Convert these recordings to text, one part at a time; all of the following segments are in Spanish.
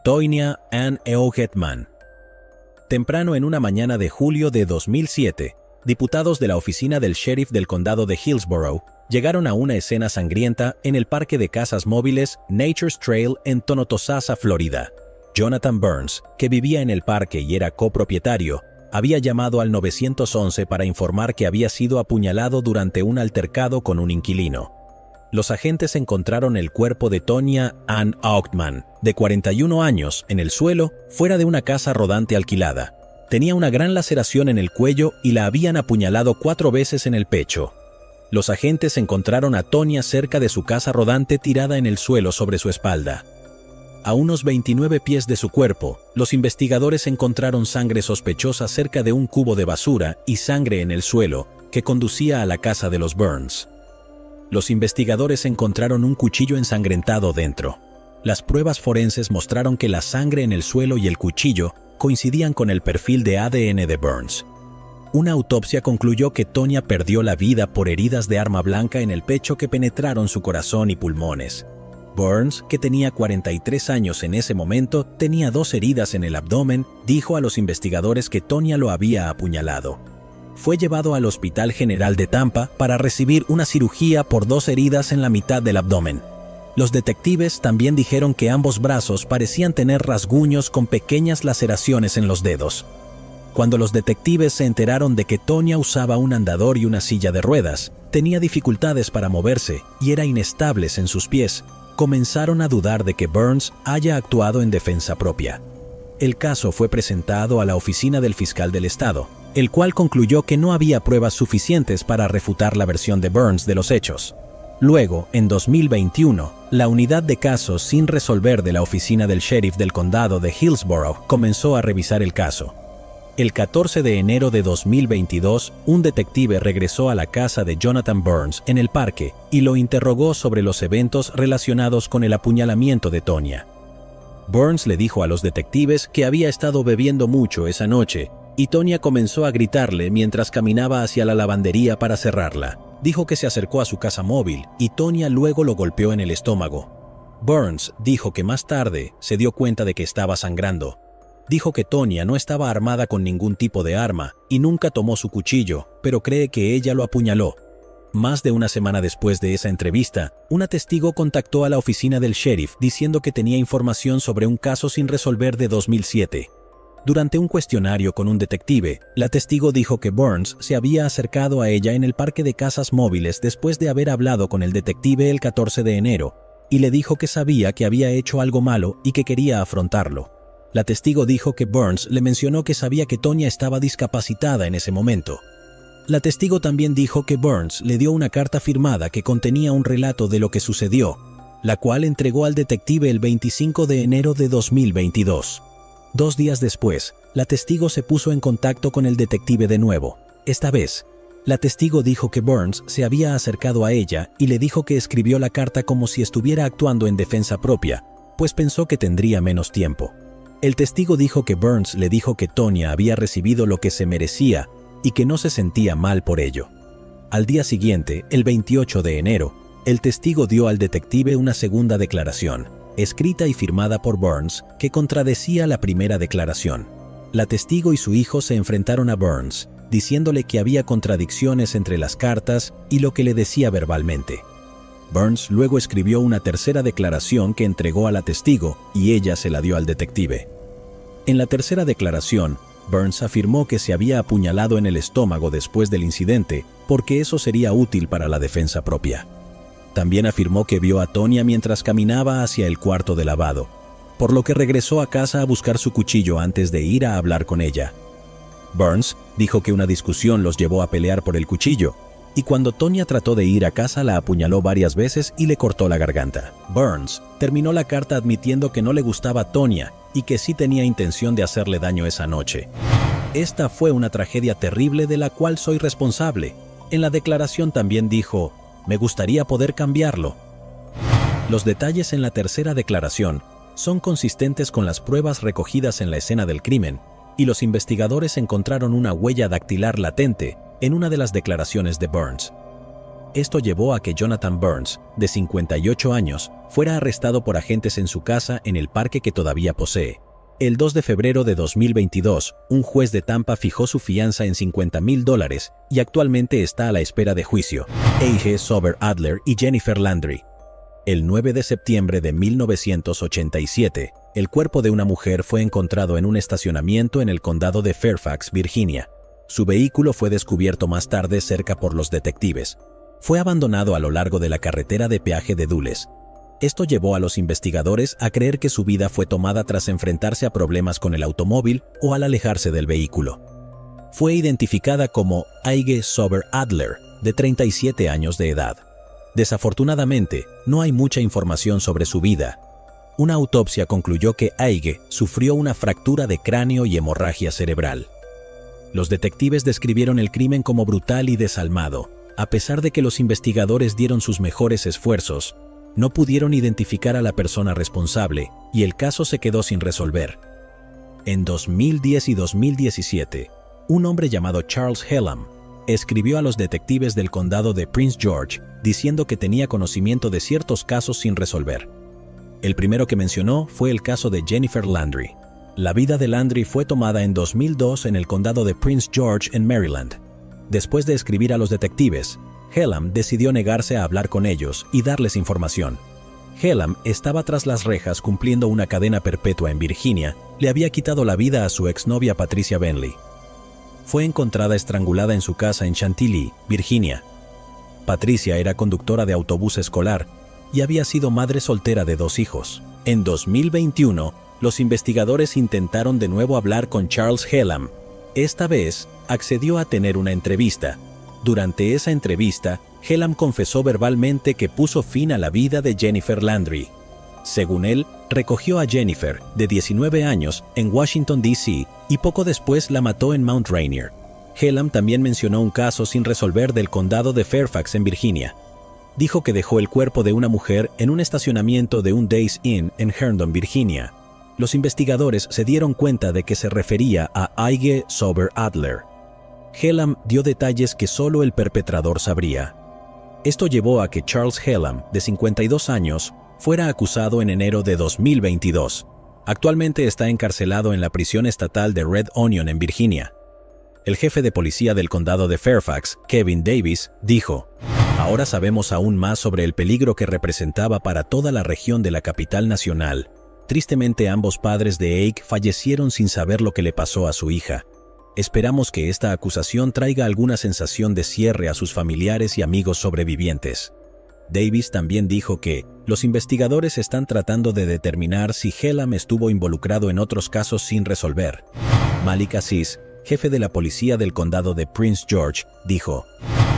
Tonya Ann Eogetman. Temprano en una mañana de julio de 2007, diputados de la oficina del sheriff del condado de Hillsborough llegaron a una escena sangrienta en el parque de casas móviles Nature's Trail en Tonotosasa, Florida. Jonathan Burns, que vivía en el parque y era copropietario, había llamado al 911 para informar que había sido apuñalado durante un altercado con un inquilino. Los agentes encontraron el cuerpo de Tonya Ann Eogetman, de 41 años, en el suelo, fuera de una casa rodante alquilada. Tenía una gran laceración en el cuello y la habían apuñalado 4 veces en el pecho. Los agentes encontraron a Tonya cerca de su casa rodante tirada en el suelo sobre su espalda. A unos 29 pies de su cuerpo, los investigadores encontraron sangre sospechosa cerca de un cubo de basura y sangre en el suelo, que conducía a la casa de los Burns. Los investigadores encontraron un cuchillo ensangrentado dentro. Las pruebas forenses mostraron que la sangre en el suelo y el cuchillo coincidían con el perfil de ADN de Burns. Una autopsia concluyó que Tonya perdió la vida por heridas de arma blanca en el pecho que penetraron su corazón y pulmones. Burns, que tenía 43 años en ese momento, tenía 2 heridas en el abdomen, dijo a los investigadores que Tonya lo había apuñalado. Fue llevado al Hospital General de Tampa para recibir una cirugía por 2 heridas en la mitad del abdomen. Los detectives también dijeron que ambos brazos parecían tener rasguños con pequeñas laceraciones en los dedos. Cuando los detectives se enteraron de que Tonya usaba un andador y una silla de ruedas, tenía dificultades para moverse y era inestable en sus pies, comenzaron a dudar de que Burns haya actuado en defensa propia. El caso fue presentado a la oficina del fiscal del estado, el cual concluyó que no había pruebas suficientes para refutar la versión de Burns de los hechos. Luego, en 2021, la unidad de casos sin resolver de la oficina del sheriff del condado de Hillsborough comenzó a revisar el caso. El 14 de enero de 2022, un detective regresó a la casa de Jonathan Burns en el parque y lo interrogó sobre los eventos relacionados con el apuñalamiento de Tonya. Burns le dijo a los detectives que había estado bebiendo mucho esa noche y Tonya comenzó a gritarle mientras caminaba hacia la lavandería para cerrarla. Dijo que se acercó a su casa móvil y Tonya luego lo golpeó en el estómago. Burns dijo que más tarde se dio cuenta de que estaba sangrando. Dijo que Tonya no estaba armada con ningún tipo de arma y nunca tomó su cuchillo, pero cree que ella lo apuñaló. Más de una semana después de esa entrevista, una testigo contactó a la oficina del sheriff diciendo que tenía información sobre un caso sin resolver de 2007. Durante un cuestionario con un detective, la testigo dijo que Burns se había acercado a ella en el parque de casas móviles después de haber hablado con el detective el 14 de enero, y le dijo que sabía que había hecho algo malo y que quería afrontarlo. La testigo dijo que Burns le mencionó que sabía que Tonya estaba discapacitada en ese momento. La testigo también dijo que Burns le dio una carta firmada que contenía un relato de lo que sucedió, la cual entregó al detective el 25 de enero de 2022. 2 días después, la testigo se puso en contacto con el detective de nuevo. Esta vez, la testigo dijo que Burns se había acercado a ella y le dijo que escribió la carta como si estuviera actuando en defensa propia, pues pensó que tendría menos tiempo. El testigo dijo que Burns le dijo que Tonya había recibido lo que se merecía y que no se sentía mal por ello. Al día siguiente, el 28 de enero, el testigo dio al detective una segunda declaración, escrita y firmada por Burns, que contradecía la primera declaración. La testigo y su hijo se enfrentaron a Burns, diciéndole que había contradicciones entre las cartas y lo que le decía verbalmente. Burns luego escribió una tercera declaración que entregó a la testigo y ella se la dio al detective. En la tercera declaración, Burns afirmó que se había apuñalado en el estómago después del incidente porque eso sería útil para la defensa propia. También afirmó que vio a Tonya mientras caminaba hacia el cuarto de lavado, por lo que regresó a casa a buscar su cuchillo antes de ir a hablar con ella. Burns dijo que una discusión los llevó a pelear por el cuchillo, y cuando Tonya trató de ir a casa la apuñaló varias veces y le cortó la garganta. Burns terminó la carta admitiendo que no le gustaba Tonya y que sí tenía intención de hacerle daño esa noche. Esta fue una tragedia terrible de la cual soy responsable. En la declaración también dijo, me gustaría poder cambiarlo. Los detalles en la tercera declaración son consistentes con las pruebas recogidas en la escena del crimen, y los investigadores encontraron una huella dactilar latente en una de las declaraciones de Burns. Esto llevó a que Jonathan Burns, de 58 años, fuera arrestado por agentes en su casa en el parque que todavía posee. El 2 de febrero de 2022, un juez de Tampa fijó su fianza en $50,000 y actualmente está a la espera de juicio. A.G. Sober Adler y Jennifer Landry. El 9 de septiembre de 1987, el cuerpo de una mujer fue encontrado en un estacionamiento en el condado de Fairfax, Virginia. Su vehículo fue descubierto más tarde cerca por los detectives. Fue abandonado a lo largo de la carretera de peaje de Dulles. Esto llevó a los investigadores a creer que su vida fue tomada tras enfrentarse a problemas con el automóvil o al alejarse del vehículo. Fue identificada como A.G. Sober Adler, de 37 años de edad. Desafortunadamente, no hay mucha información sobre su vida. Una autopsia concluyó que A.G. sufrió una fractura de cráneo y hemorragia cerebral. Los detectives describieron el crimen como brutal y desalmado. A pesar de que los investigadores dieron sus mejores esfuerzos, no pudieron identificar a la persona responsable y el caso se quedó sin resolver. En 2010 y 2017, un hombre llamado Charles Hellam escribió a los detectives del condado de Prince George diciendo que tenía conocimiento de ciertos casos sin resolver. El primero que mencionó fue el caso de Jennifer Landry. La vida de Landry fue tomada en 2002 en el condado de Prince George en Maryland. Después de escribir a los detectives, Hellam decidió negarse a hablar con ellos y darles información. Hellam estaba tras las rejas cumpliendo una cadena perpetua en Virginia. Le había quitado la vida a su exnovia Patricia Bentley. Fue encontrada estrangulada en su casa en Chantilly, Virginia. Patricia era conductora de autobús escolar y había sido madre soltera de 2 hijos. En 2021, los investigadores intentaron de nuevo hablar con Charles Hellam. Esta vez, accedió a tener una entrevista. Durante esa entrevista, Hellam confesó verbalmente que puso fin a la vida de Jennifer Landry. Según él, recogió a Jennifer, de 19 años, en Washington, D.C., y poco después la mató en Mount Rainier. Hellam también mencionó un caso sin resolver del condado de Fairfax en Virginia. Dijo que dejó el cuerpo de una mujer en un estacionamiento de un Days Inn en Herndon, Virginia. Los investigadores se dieron cuenta de que se refería a A.G. Sober Adler. Hellam dio detalles que solo el perpetrador sabría. Esto llevó a que Charles Hellam, de 52 años, fuera acusado en enero de 2022. Actualmente está encarcelado en la prisión estatal de Red Onion en Virginia. El jefe de policía del condado de Fairfax, Kevin Davis, dijo: "Ahora sabemos aún más sobre el peligro que representaba para toda la región de la capital nacional. Tristemente, ambos padres de A.G. fallecieron sin saber lo que le pasó a su hija. Esperamos que esta acusación traiga alguna sensación de cierre a sus familiares y amigos sobrevivientes". Davis también dijo que los investigadores están tratando de determinar si Hellam estuvo involucrado en otros casos sin resolver. Malik Aziz, jefe de la policía del condado de Prince George, dijo: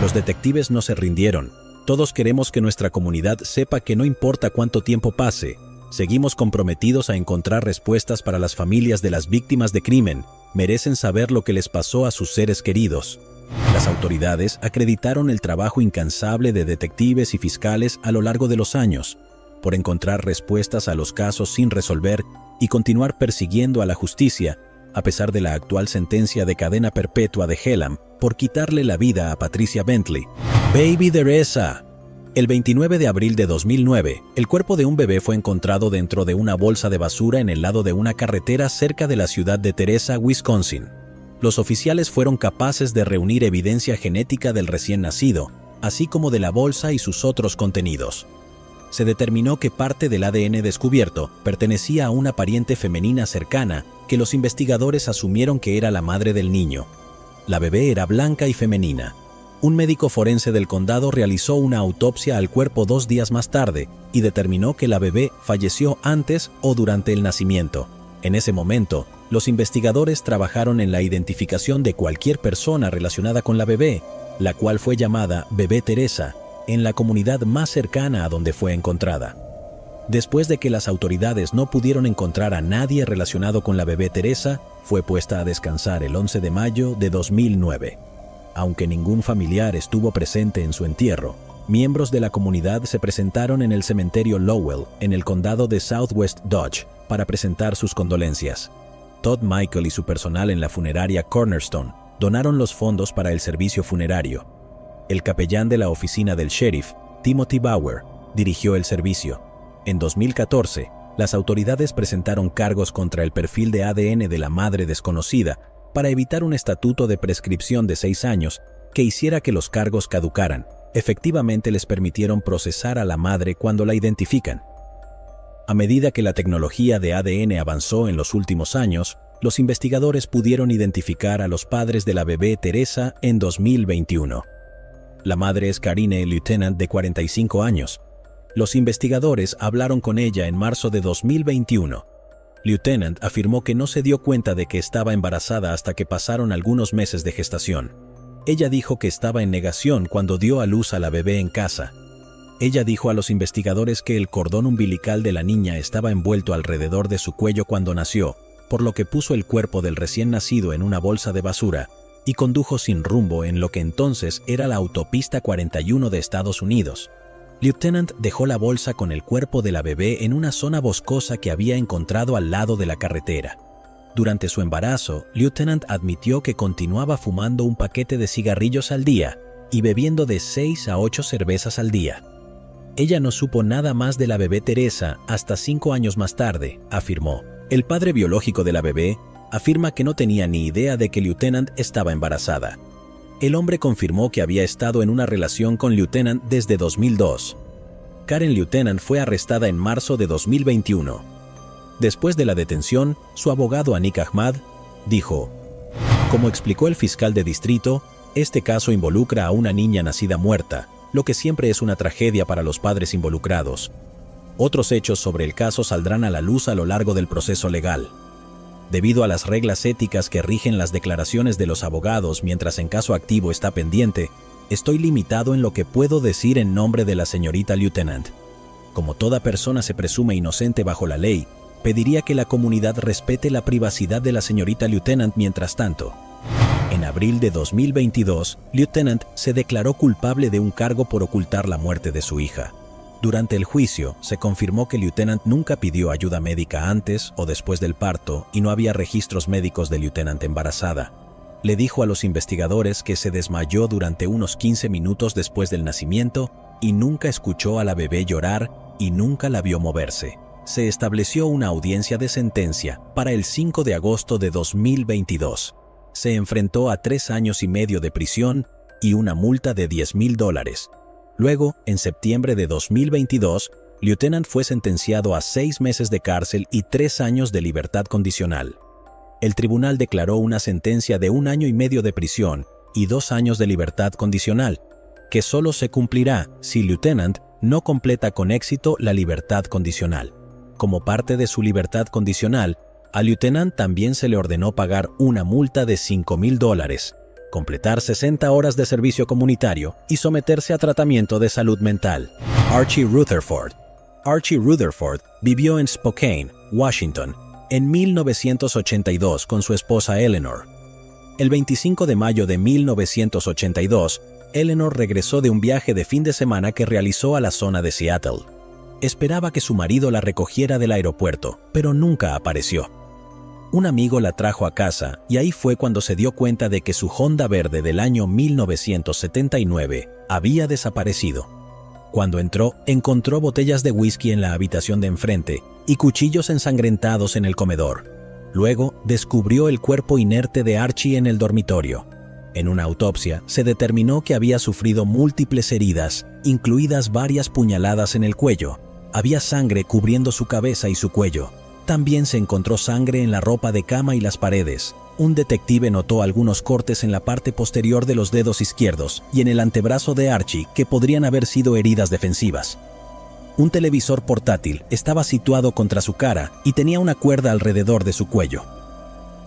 "Los detectives no se rindieron. Todos queremos que nuestra comunidad sepa que no importa cuánto tiempo pase, seguimos comprometidos a encontrar respuestas para las familias de las víctimas de crimen. Merecen saber lo que les pasó a sus seres queridos". Las autoridades acreditaron el trabajo incansable de detectives y fiscales a lo largo de los años, por encontrar respuestas a los casos sin resolver y continuar persiguiendo a la justicia, a pesar de la actual sentencia de cadena perpetua de Hellam por quitarle la vida a Patricia Bentley. ¡Baby Teresa! El 29 de abril de 2009, el cuerpo de un bebé fue encontrado dentro de una bolsa de basura en el lado de una carretera cerca de la ciudad de Teresa, Wisconsin. Los oficiales fueron capaces de reunir evidencia genética del recién nacido, así como de la bolsa y sus otros contenidos. Se determinó que parte del ADN descubierto pertenecía a una pariente femenina cercana que los investigadores asumieron que era la madre del niño. La bebé era blanca y femenina. Un médico forense del condado realizó una autopsia al cuerpo 2 días más tarde y determinó que la bebé falleció antes o durante el nacimiento. En ese momento, los investigadores trabajaron en la identificación de cualquier persona relacionada con la bebé, la cual fue llamada Bebé Teresa, en la comunidad más cercana a donde fue encontrada. Después de que las autoridades no pudieron encontrar a nadie relacionado con la bebé Teresa, fue puesta a descansar el 11 de mayo de 2009. Aunque ningún familiar estuvo presente en su entierro, miembros de la comunidad se presentaron en el cementerio Lowell, en el condado de Southwest Dodge, para presentar sus condolencias. Todd Michael y su personal en la funeraria Cornerstone donaron los fondos para el servicio funerario. El capellán de la oficina del sheriff, Timothy Bauer, dirigió el servicio. En 2014, las autoridades presentaron cargos contra el perfil de ADN de la madre desconocida para evitar un estatuto de prescripción de 6 años que hiciera que los cargos caducaran. Efectivamente les permitieron procesar a la madre cuando la identifican. A medida que la tecnología de ADN avanzó en los últimos años, los investigadores pudieron identificar a los padres de la bebé Teresa en 2021. La madre es Karine Lieutenant, de 45 años. Los investigadores hablaron con ella en marzo de 2021. Lieutenant afirmó que no se dio cuenta de que estaba embarazada hasta que pasaron algunos meses de gestación. Ella dijo que estaba en negación cuando dio a luz a la bebé en casa. Ella dijo a los investigadores que el cordón umbilical de la niña estaba envuelto alrededor de su cuello cuando nació, por lo que puso el cuerpo del recién nacido en una bolsa de basura y condujo sin rumbo en lo que entonces era la autopista 41 de Estados Unidos. Lieutenant dejó la bolsa con el cuerpo de la bebé en una zona boscosa que había encontrado al lado de la carretera. Durante su embarazo, Lieutenant admitió que continuaba fumando un paquete de cigarrillos al día y bebiendo de 6 a 8 cervezas al día. Ella no supo nada más de la bebé Teresa hasta 5 años más tarde, afirmó. El padre biológico de la bebé afirma que no tenía ni idea de que Lieutenant estaba embarazada. El hombre confirmó que había estado en una relación con Lieutenant desde 2002. Karen Lieutenant fue arrestada en marzo de 2021. Después de la detención, su abogado Anik Ahmad dijo: como explicó el fiscal de distrito, este caso involucra a una niña nacida muerta, lo que siempre es una tragedia para los padres involucrados. Otros hechos sobre el caso saldrán a la luz a lo largo del proceso legal. Debido a las reglas éticas que rigen las declaraciones de los abogados mientras en caso activo está pendiente, estoy limitado en lo que puedo decir en nombre de la señorita Lieutenant. Como toda persona se presume inocente bajo la ley, pediría que la comunidad respete la privacidad de la señorita Lieutenant mientras tanto. En abril de 2022, Lieutenant se declaró culpable de un cargo por ocultar la muerte de su hija. Durante el juicio, se confirmó que Lieutenant nunca pidió ayuda médica antes o después del parto y no había registros médicos de Lieutenant embarazada. Le dijo a los investigadores que se desmayó durante unos 15 minutos después del nacimiento y nunca escuchó a la bebé llorar y nunca la vio moverse. Se estableció una audiencia de sentencia para el 5 de agosto de 2022. Se enfrentó a 3 años y medio de prisión y una multa de $10,000. Luego, en septiembre de 2022, Lieutenant fue sentenciado a 6 meses de cárcel y 3 años de libertad condicional. El tribunal declaró una sentencia de 1 año y medio de prisión y 2 años de libertad condicional, que solo se cumplirá si Lieutenant no completa con éxito la libertad condicional. Como parte de su libertad condicional, a Lieutenant también se le ordenó pagar una multa de $5,000, completar 60 horas de servicio comunitario y someterse a tratamiento de salud mental. Archie Rutherford. Archie Rutherford vivió en Spokane, Washington, en 1982 con su esposa Eleanor. El 25 de mayo de 1982, Eleanor regresó de un viaje de fin de semana que realizó a la zona de Seattle. Esperaba que su marido la recogiera del aeropuerto, pero nunca apareció. Un amigo la trajo a casa y ahí fue cuando se dio cuenta de que su Honda verde del año 1979 había desaparecido. Cuando entró, encontró botellas de whisky en la habitación de enfrente y cuchillos ensangrentados en el comedor. Luego, descubrió el cuerpo inerte de Archie en el dormitorio. En una autopsia, se determinó que había sufrido múltiples heridas, incluidas varias puñaladas en el cuello. Había sangre cubriendo su cabeza y su cuello. También se encontró sangre en la ropa de cama y las paredes. Un detective notó algunos cortes en la parte posterior de los dedos izquierdos y en el antebrazo de Archie que podrían haber sido heridas defensivas. Un televisor portátil estaba situado contra su cara y tenía una cuerda alrededor de su cuello.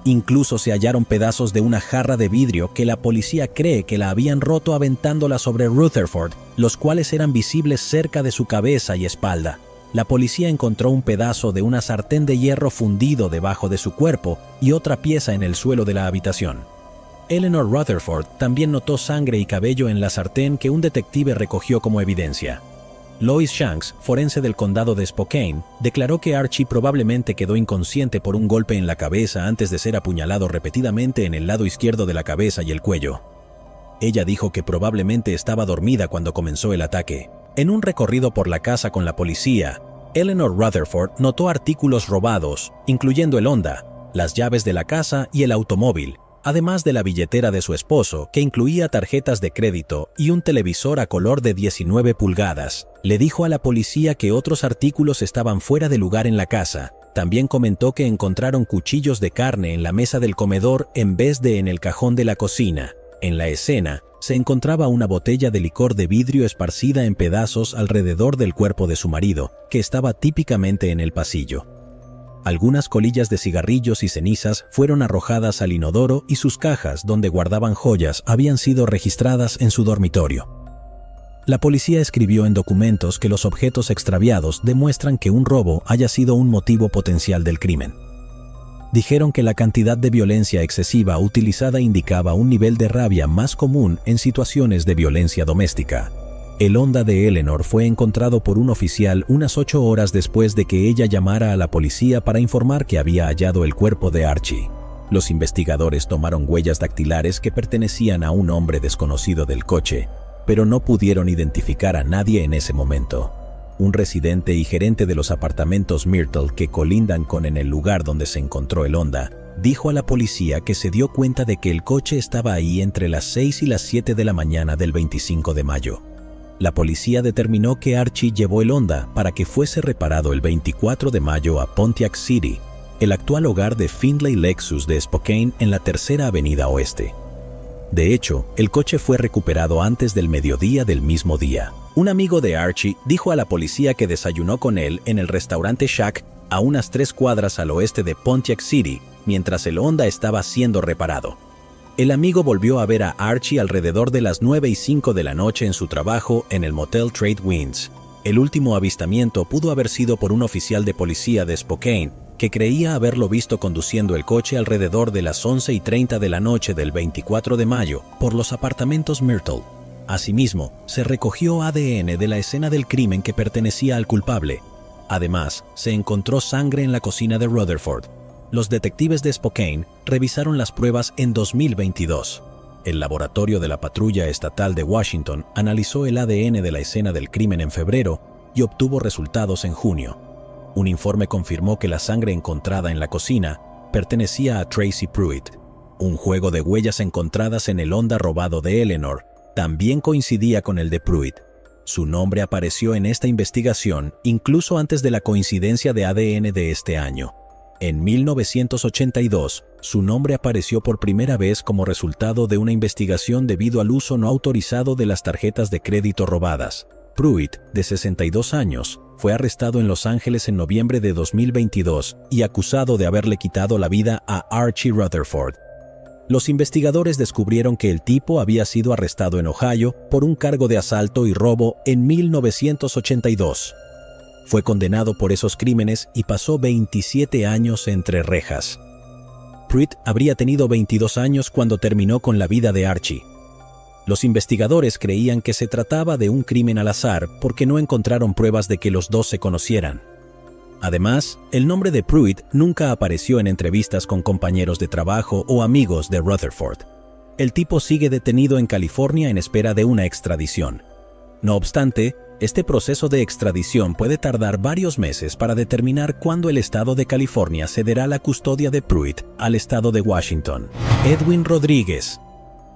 Incluso se hallaron pedazos de una jarra de vidrio que la policía cree que la habían roto aventándola sobre Rutherford, los cuales eran visibles cerca de su cabeza y espalda. La policía encontró un pedazo de una sartén de hierro fundido debajo de su cuerpo y otra pieza en el suelo de la habitación. Eleanor Rutherford también notó sangre y cabello en la sartén que un detective recogió como evidencia. Lois Shanks, forense del condado de Spokane, declaró que Archie probablemente quedó inconsciente por un golpe en la cabeza antes de ser apuñalado repetidamente en el lado izquierdo de la cabeza y el cuello. Ella dijo que probablemente estaba dormida cuando comenzó el ataque. En un recorrido por la casa con la policía, Eleanor Rutherford notó artículos robados, incluyendo el Honda, las llaves de la casa y el automóvil, además de la billetera de su esposo, que incluía tarjetas de crédito y un televisor a color de 19 pulgadas. Le dijo a la policía que otros artículos estaban fuera de lugar en la casa. También comentó que encontraron cuchillos de carne en la mesa del comedor en vez de en el cajón de la cocina. En la escena, se encontraba una botella de licor de vidrio esparcida en pedazos alrededor del cuerpo de su marido, que estaba típicamente en el pasillo. Algunas colillas de cigarrillos y cenizas fueron arrojadas al inodoro y sus cajas donde guardaban joyas habían sido registradas en su dormitorio. La policía escribió en documentos que los objetos extraviados demuestran que un robo haya sido un motivo potencial del crimen. Dijeron que la cantidad de violencia excesiva utilizada indicaba un nivel de rabia más común en situaciones de violencia doméstica. El Honda de Eleanor fue encontrado por un oficial unas 8 horas después de que ella llamara a la policía para informar que había hallado el cuerpo de Archie. Los investigadores tomaron huellas dactilares que pertenecían a un hombre desconocido del coche, pero no pudieron identificar a nadie en ese momento. Un residente y gerente de los apartamentos Myrtle que colindan con en el lugar donde se encontró el Honda, dijo a la policía que se dio cuenta de que el coche estaba ahí entre las 6 y las 7 de la mañana del 25 de mayo. La policía determinó que Archie llevó el Honda para que fuese reparado el 24 de mayo a Pontiac City, el actual hogar de Findlay Lexus de Spokane en la Tercera Avenida Oeste. De hecho, el coche fue recuperado antes del mediodía del mismo día. Un amigo de Archie dijo a la policía que desayunó con él en el restaurante Shack a unas 3 cuadras al oeste de Pontiac City, mientras el Honda estaba siendo reparado. El amigo volvió a ver a Archie alrededor de las 9:05 de la noche en su trabajo en el motel Trade Winds. El último avistamiento pudo haber sido por un oficial de policía de Spokane, que creía haberlo visto conduciendo el coche alrededor de las 11:30 de la noche del 24 de mayo por los apartamentos Myrtle. Asimismo, se recogió ADN de la escena del crimen que pertenecía al culpable. Además, se encontró sangre en la cocina de Rutherford. Los detectives de Spokane revisaron las pruebas en 2022. El laboratorio de la Patrulla Estatal de Washington analizó el ADN de la escena del crimen en febrero y obtuvo resultados en junio. Un informe confirmó que la sangre encontrada en la cocina pertenecía a Tracy Pruitt. Un juego de huellas encontradas en el Honda robado de Eleanor también coincidía con el de Pruitt. Su nombre apareció en esta investigación incluso antes de la coincidencia de ADN de este año. En 1982, su nombre apareció por primera vez como resultado de una investigación debido al uso no autorizado de las tarjetas de crédito robadas. Pruitt, de 62 años, fue arrestado en Los Ángeles en noviembre de 2022 y acusado de haberle quitado la vida a Archie Rutherford. Los investigadores descubrieron que el tipo había sido arrestado en Ohio por un cargo de asalto y robo en 1982. Fue condenado por esos crímenes y pasó 27 años entre rejas. Pruitt habría tenido 22 años cuando terminó con la vida de Archie. Los investigadores creían que se trataba de un crimen al azar porque no encontraron pruebas de que los dos se conocieran. Además, el nombre de Pruitt nunca apareció en entrevistas con compañeros de trabajo o amigos de Rutherford. El tipo sigue detenido en California en espera de una extradición. No obstante, este proceso de extradición puede tardar varios meses para determinar cuándo el estado de California cederá la custodia de Pruitt al estado de Washington. Edwin Rodríguez.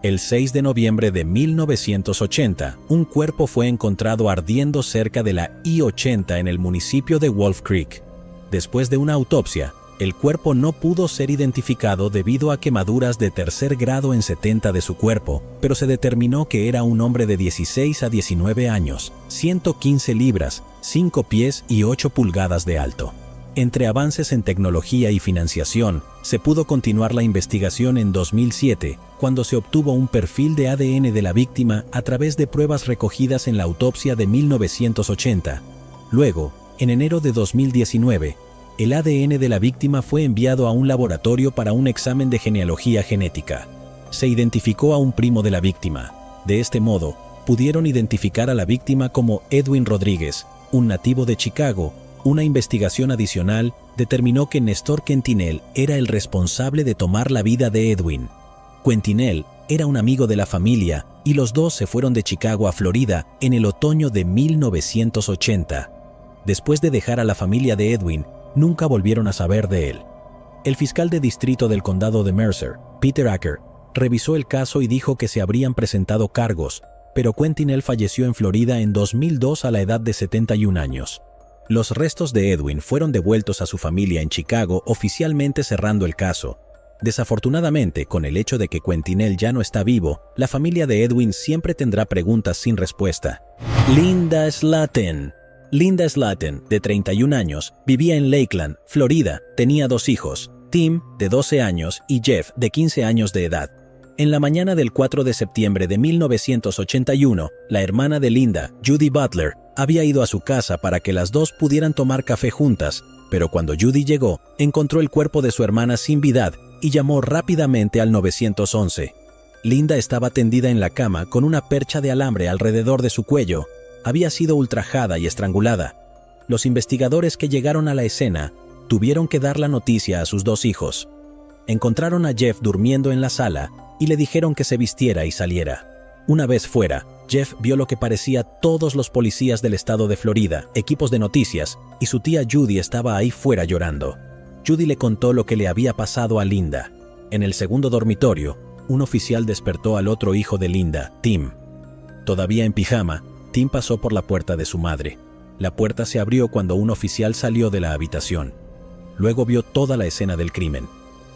El 6 de noviembre de 1980, un cuerpo fue encontrado ardiendo cerca de la I-80 en el municipio de Wolf Creek. Después de una autopsia, el cuerpo no pudo ser identificado debido a quemaduras de tercer grado en 70 de su cuerpo, pero se determinó que era un hombre de 16 a 19 años, 115 libras, 5 pies y 8 pulgadas de alto. Entre avances en tecnología y financiación, se pudo continuar la investigación en 2007, cuando se obtuvo un perfil de ADN de la víctima a través de pruebas recogidas en la autopsia de 1980. Luego, en enero de 2019, el ADN de la víctima fue enviado a un laboratorio para un examen de genealogía genética. Se identificó a un primo de la víctima. De este modo, pudieron identificar a la víctima como Edwin Rodríguez, un nativo de Chicago. Una investigación adicional determinó que Néstor Quentinel era el responsable de tomar la vida de Edwin. Quentinel era un amigo de la familia y los dos se fueron de Chicago a Florida en el otoño de 1980. Después de dejar a la familia de Edwin, nunca volvieron a saber de él. El fiscal de distrito del condado de Mercer, Peter Acker, revisó el caso y dijo que se habrían presentado cargos, pero Quentinel falleció en Florida en 2002 a la edad de 71 años. Los restos de Edwin fueron devueltos a su familia en Chicago, oficialmente cerrando el caso. Desafortunadamente, con el hecho de que Quentinel ya no está vivo, la familia de Edwin siempre tendrá preguntas sin respuesta. Linda Slaten. Linda Slaten, de 31 años, vivía en Lakeland, Florida. Tenía 2 hijos, Tim, de 12 años, y Jeff, de 15 años de edad. En la mañana del 4 de septiembre de 1981, la hermana de Linda, Judy Butler, había ido a su casa para que las dos pudieran tomar café juntas, pero cuando Judy llegó, encontró el cuerpo de su hermana sin vida y llamó rápidamente al 911. Linda estaba tendida en la cama con una percha de alambre alrededor de su cuello. Había sido ultrajada y estrangulada. Los investigadores que llegaron a la escena tuvieron que dar la noticia a sus 2 hijos. Encontraron a Jeff durmiendo en la sala y le dijeron que se vistiera y saliera. Una vez fuera, Jeff vio lo que parecía todos los policías del estado de Florida, equipos de noticias, y su tía Judy estaba ahí fuera llorando. Judy le contó lo que le había pasado a Linda. En el segundo dormitorio, un oficial despertó al otro hijo de Linda, Tim. Todavía en pijama, Tim pasó por la puerta de su madre. La puerta se abrió cuando un oficial salió de la habitación. Luego vio toda la escena del crimen.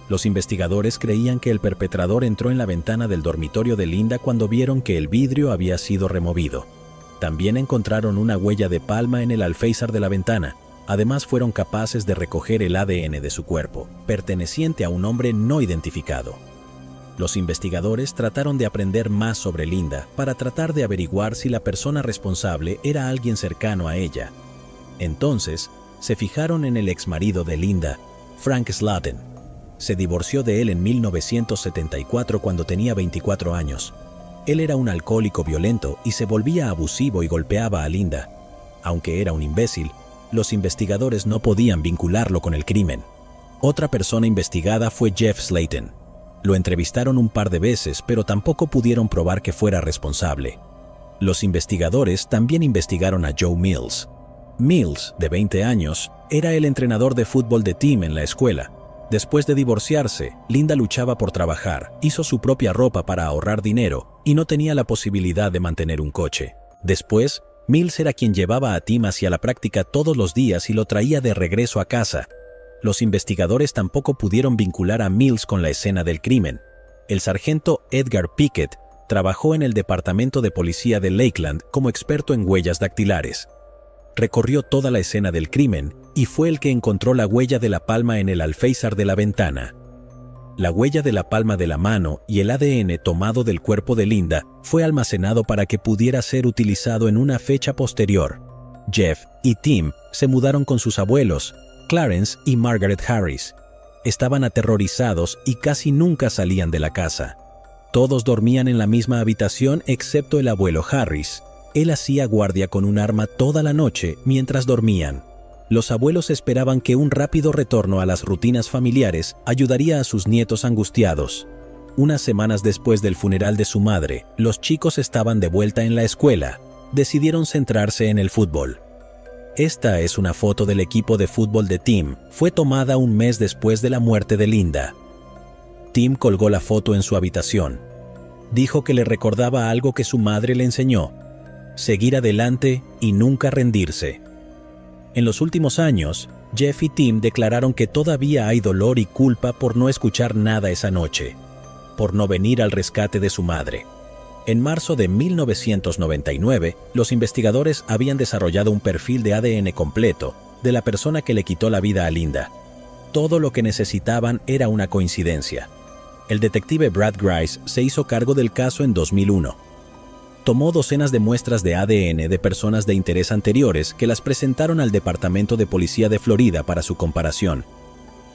Los investigadores creían que el perpetrador entró en la ventana del dormitorio de Linda cuando vieron que el vidrio había sido removido. También encontraron una huella de palma en el alféizar de la ventana. Además, fueron capaces de recoger el ADN de su cuerpo, perteneciente a un hombre no identificado. Los investigadores trataron de aprender más sobre Linda para tratar de averiguar si la persona responsable era alguien cercano a ella. Entonces, se fijaron en el exmarido de Linda, Frank Slaten. Se divorció de él en 1974 cuando tenía 24 años. Él era un alcohólico violento y se volvía abusivo y golpeaba a Linda. Aunque era un imbécil, los investigadores no podían vincularlo con el crimen. Otra persona investigada fue Jeff Slaten. Lo entrevistaron un par de veces, pero tampoco pudieron probar que fuera responsable. Los investigadores también investigaron a Joe Mills. Mills, de 20 años, era el entrenador de fútbol de Tim en la escuela. Después de divorciarse, Linda luchaba por trabajar, hizo su propia ropa para ahorrar dinero y no tenía la posibilidad de mantener un coche. Después, Mills era quien llevaba a Tim hacia la práctica todos los días y lo traía de regreso a casa. Los investigadores tampoco pudieron vincular a Mills con la escena del crimen. El sargento Edgar Pickett trabajó en el departamento de policía de Lakeland como experto en huellas dactilares. Recorrió toda la escena del crimen y fue el que encontró la huella de la palma en el alféizar de la ventana. La huella de la palma de la mano y el ADN tomado del cuerpo de Linda fue almacenado para que pudiera ser utilizado en una fecha posterior. Jeff y Tim se mudaron con sus abuelos, Clarence y Margaret Harris. Estaban aterrorizados y casi nunca salían de la casa. Todos dormían en la misma habitación excepto el abuelo Harris. Él hacía guardia con un arma toda la noche mientras dormían. Los abuelos esperaban que un rápido retorno a las rutinas familiares ayudaría a sus nietos angustiados. Unas semanas después del funeral de su madre, los chicos estaban de vuelta en la escuela. Decidieron centrarse en el fútbol. Esta es una foto del equipo de fútbol de Tim. Fue tomada un mes después de la muerte de Linda. Tim colgó la foto en su habitación. Dijo que le recordaba algo que su madre le enseñó: seguir adelante y nunca rendirse. En los últimos años, Jeff y Tim declararon que todavía hay dolor y culpa por no escuchar nada esa noche, por no venir al rescate de su madre. En marzo de 1999, los investigadores habían desarrollado un perfil de ADN completo de la persona que le quitó la vida a Linda. Todo lo que necesitaban era una coincidencia. El detective Brad Grice se hizo cargo del caso en 2001. Tomó docenas de muestras de ADN de personas de interés anteriores que las presentaron al Departamento de Policía de Florida para su comparación.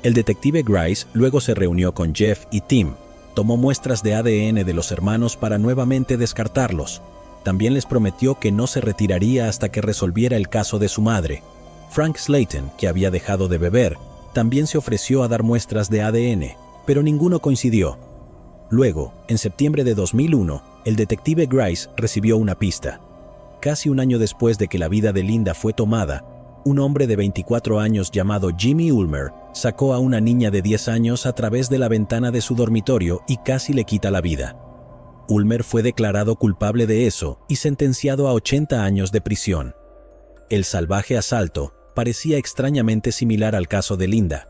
El detective Grice luego se reunió con Jeff y Tim. Tomó muestras de ADN de los hermanos para nuevamente descartarlos. También les prometió que no se retiraría hasta que resolviera el caso de su madre. Frank Slaten, que había dejado de beber, también se ofreció a dar muestras de ADN, pero ninguno coincidió. Luego, en septiembre de 2001, el detective Grice recibió una pista. Casi un año después de que la vida de Linda fue tomada, un hombre de 24 años llamado Jimmy Ulmer sacó a una niña de 10 años a través de la ventana de su dormitorio y casi le quita la vida. Ulmer fue declarado culpable de eso y sentenciado a 80 años de prisión. El salvaje asalto parecía extrañamente similar al caso de Linda.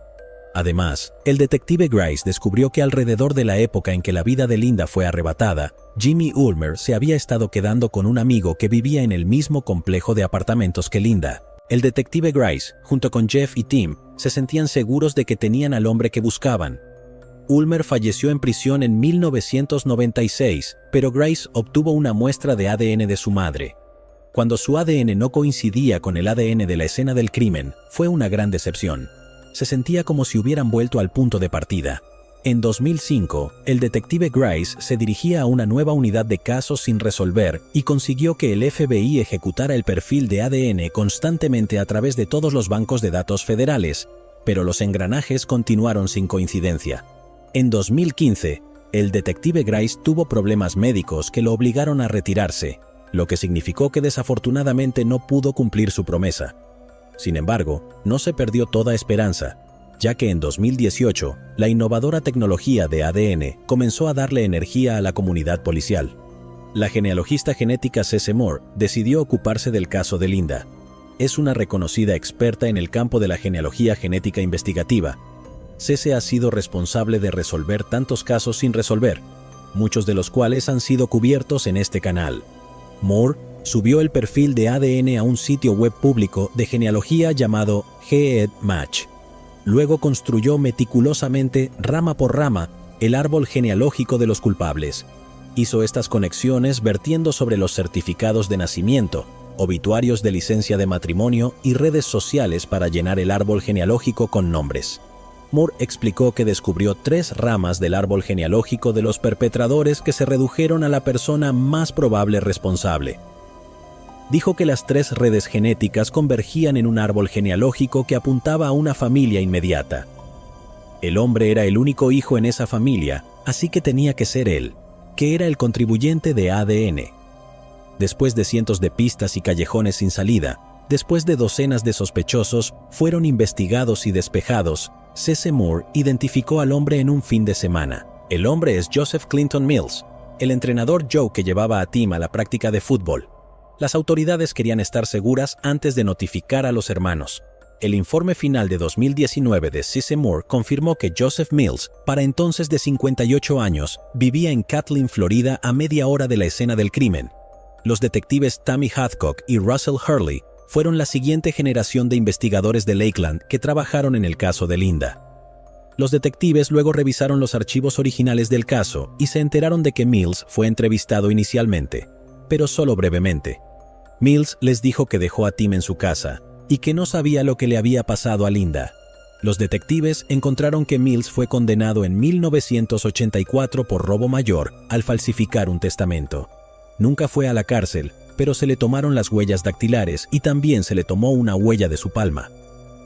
Además, el detective Grice descubrió que alrededor de la época en que la vida de Linda fue arrebatada, Jimmy Ulmer se había estado quedando con un amigo que vivía en el mismo complejo de apartamentos que Linda. El detective Grice, junto con Jeff y Tim, se sentían seguros de que tenían al hombre que buscaban. Ulmer falleció en prisión en 1996, pero Grice obtuvo una muestra de ADN de su madre. Cuando su ADN no coincidía con el ADN de la escena del crimen, fue una gran decepción. Se sentía como si hubieran vuelto al punto de partida. En 2005, el detective Grice se dirigía a una nueva unidad de casos sin resolver y consiguió que el FBI ejecutara el perfil de ADN constantemente a través de todos los bancos de datos federales, pero los engranajes continuaron sin coincidencia. En 2015, el detective Grice tuvo problemas médicos que lo obligaron a retirarse, lo que significó que desafortunadamente no pudo cumplir su promesa. Sin embargo, no se perdió toda esperanza, ya que en 2018, la innovadora tecnología de ADN comenzó a darle energía a la comunidad policial. La genealogista genética C.C. Moore decidió ocuparse del caso de Linda. Es una reconocida experta en el campo de la genealogía genética investigativa. C.C. ha sido responsable de resolver tantos casos sin resolver, muchos de los cuales han sido cubiertos en este canal. Moore subió el perfil de ADN a un sitio web público de genealogía llamado GEDmatch. Luego construyó meticulosamente, rama por rama, el árbol genealógico de los culpables. Hizo estas conexiones vertiendo sobre los certificados de nacimiento, obituarios de licencia de matrimonio y redes sociales para llenar el árbol genealógico con nombres. Moore explicó que descubrió 3 ramas del árbol genealógico de los perpetradores que se redujeron a la persona más probable responsable. Dijo que las 3 redes genéticas convergían en un árbol genealógico que apuntaba a una familia inmediata. El hombre era el único hijo en esa familia, así que tenía que ser él, que era el contribuyente de ADN. Después de cientos de pistas y callejones sin salida, después de docenas de sospechosos fueron investigados y despejados, C.C. Moore identificó al hombre en un fin de semana. El hombre es Joseph Clinton Mills, el entrenador Joe que llevaba a Tim a la práctica de fútbol. Las autoridades querían estar seguras antes de notificar a los hermanos. El informe final de 2019 de C.C. Moore confirmó que Joseph Mills, para entonces de 58 años, vivía en Catlin, Florida, a media hora de la escena del crimen. Los detectives Tammy Hathcock y Russell Hurley fueron la siguiente generación de investigadores de Lakeland que trabajaron en el caso de Linda. Los detectives luego revisaron los archivos originales del caso y se enteraron de que Mills fue entrevistado inicialmente, pero solo brevemente. Mills les dijo que dejó a Tim en su casa y que no sabía lo que le había pasado a Linda. Los detectives encontraron que Mills fue condenado en 1984 por robo mayor al falsificar un testamento. Nunca fue a la cárcel, pero se le tomaron las huellas dactilares y también se le tomó una huella de su palma.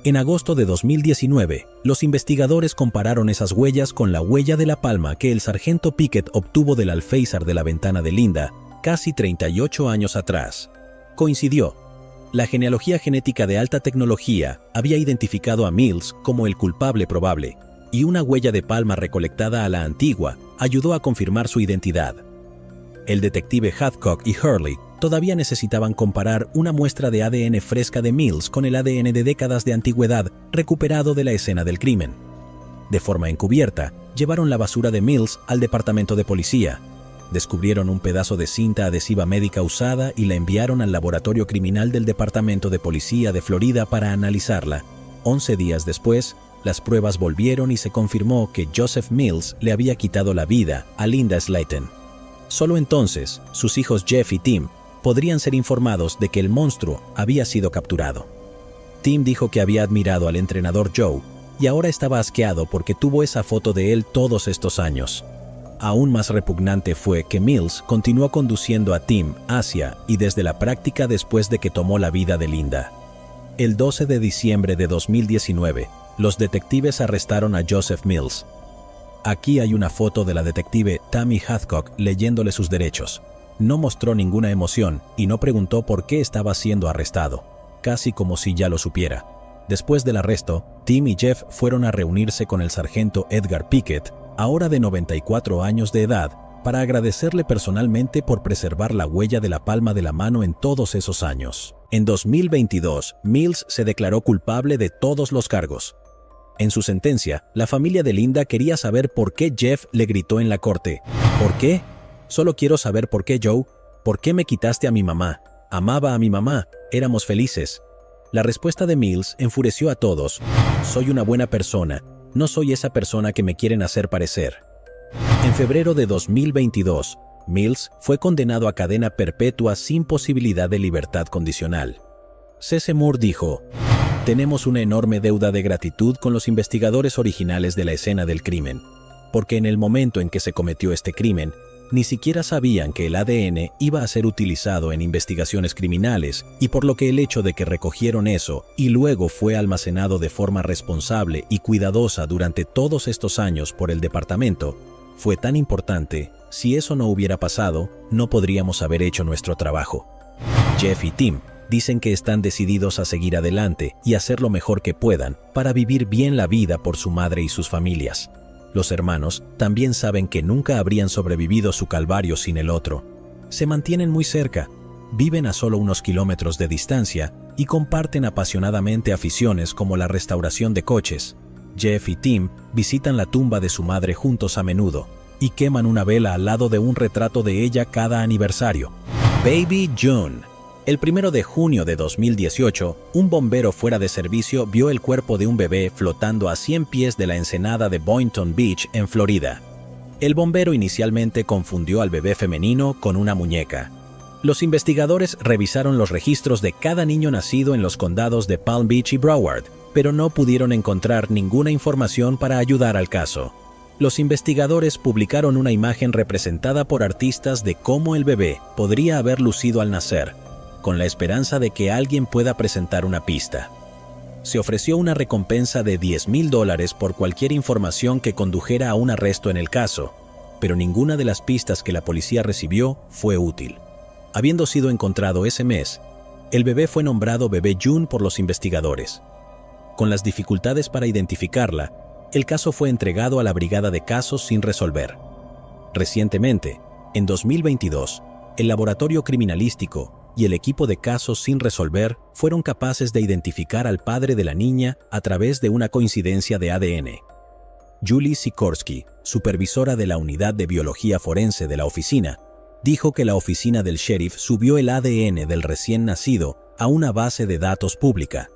En agosto de 2019, los investigadores compararon esas huellas con la huella de la palma que el sargento Pickett obtuvo del alféizar de la ventana de Linda casi 38 años atrás. Coincidió. La genealogía genética de alta tecnología había identificado a Mills como el culpable probable, y una huella de palma recolectada a la antigua ayudó a confirmar su identidad. El detective Hathcock y Hurley todavía necesitaban comparar una muestra de ADN fresca de Mills con el ADN de décadas de antigüedad recuperado de la escena del crimen. De forma encubierta, llevaron la basura de Mills al departamento de policía. Descubrieron un pedazo de cinta adhesiva médica usada y la enviaron al laboratorio criminal del Departamento de Policía de Florida para analizarla. 11 días después, las pruebas volvieron y se confirmó que Joseph Mills le había quitado la vida a Linda Slayton. Solo entonces, sus hijos Jeff y Tim podrían ser informados de que el monstruo había sido capturado. Tim dijo que había admirado al entrenador Joe y ahora estaba asqueado porque tuvo esa foto de él todos estos años. Aún más repugnante fue que Mills continuó conduciendo a Tim hacia y desde la práctica después de que tomó la vida de Linda. El 12 de diciembre de 2019, los detectives arrestaron a Joseph Mills. Aquí hay una foto de la detective Tammy Hathcock leyéndole sus derechos. No mostró ninguna emoción y no preguntó por qué estaba siendo arrestado, casi como si ya lo supiera. Después del arresto, Tim y Jeff fueron a reunirse con el sargento Edgar Pickett, ahora de 94 años de edad, para agradecerle personalmente por preservar la huella de la palma de la mano en todos esos años. En 2022, Mills se declaró culpable de todos los cargos. En su sentencia, la familia de Linda quería saber por qué Jeff le gritó en la corte. ¿Por qué? Solo quiero saber por qué, Joe. ¿Por qué me quitaste a mi mamá? Amaba a mi mamá. Éramos felices. La respuesta de Mills enfureció a todos. Soy una buena persona. No soy esa persona que me quieren hacer parecer. En febrero de 2022, Mills fue condenado a cadena perpetua sin posibilidad de libertad condicional. C.C. Moore dijo: tenemos una enorme deuda de gratitud con los investigadores originales de la escena del crimen, porque en el momento en que se cometió este crimen, ni siquiera sabían que el ADN iba a ser utilizado en investigaciones criminales, y por lo que el hecho de que recogieron eso y luego fue almacenado de forma responsable y cuidadosa durante todos estos años por el departamento, fue tan importante. Si eso no hubiera pasado, no podríamos haber hecho nuestro trabajo. Jeff y Tim dicen que están decididos a seguir adelante y hacer lo mejor que puedan para vivir bien la vida por su madre y sus familias. Los hermanos también saben que nunca habrían sobrevivido su calvario sin el otro. Se mantienen muy cerca, viven a solo unos kilómetros de distancia y comparten apasionadamente aficiones como la restauración de coches. Jeff y Tim visitan la tumba de su madre juntos a menudo y queman una vela al lado de un retrato de ella cada aniversario. Baby June. El 1 de junio de 2018, un bombero fuera de servicio vio el cuerpo de un bebé flotando a 100 pies de la ensenada de Boynton Beach, en Florida. El bombero inicialmente confundió al bebé femenino con una muñeca. Los investigadores revisaron los registros de cada niño nacido en los condados de Palm Beach y Broward, pero no pudieron encontrar ninguna información para ayudar al caso. Los investigadores publicaron una imagen representada por artistas de cómo el bebé podría haber lucido al nacer, con la esperanza de que alguien pueda presentar una pista. Se ofreció una recompensa de $10,000 por cualquier información que condujera a un arresto en el caso, pero ninguna de las pistas que la policía recibió fue útil. Habiendo sido encontrado ese mes, el bebé fue nombrado Bebé June por los investigadores. Con las dificultades para identificarla, el caso fue entregado a la Brigada de Casos sin resolver. Recientemente, en 2022, el laboratorio criminalístico y el equipo de casos sin resolver fueron capaces de identificar al padre de la niña a través de una coincidencia de ADN. Julie Sikorsky, supervisora de la unidad de biología forense de la oficina, dijo que la oficina del sheriff subió el ADN del recién nacido a una base de datos pública.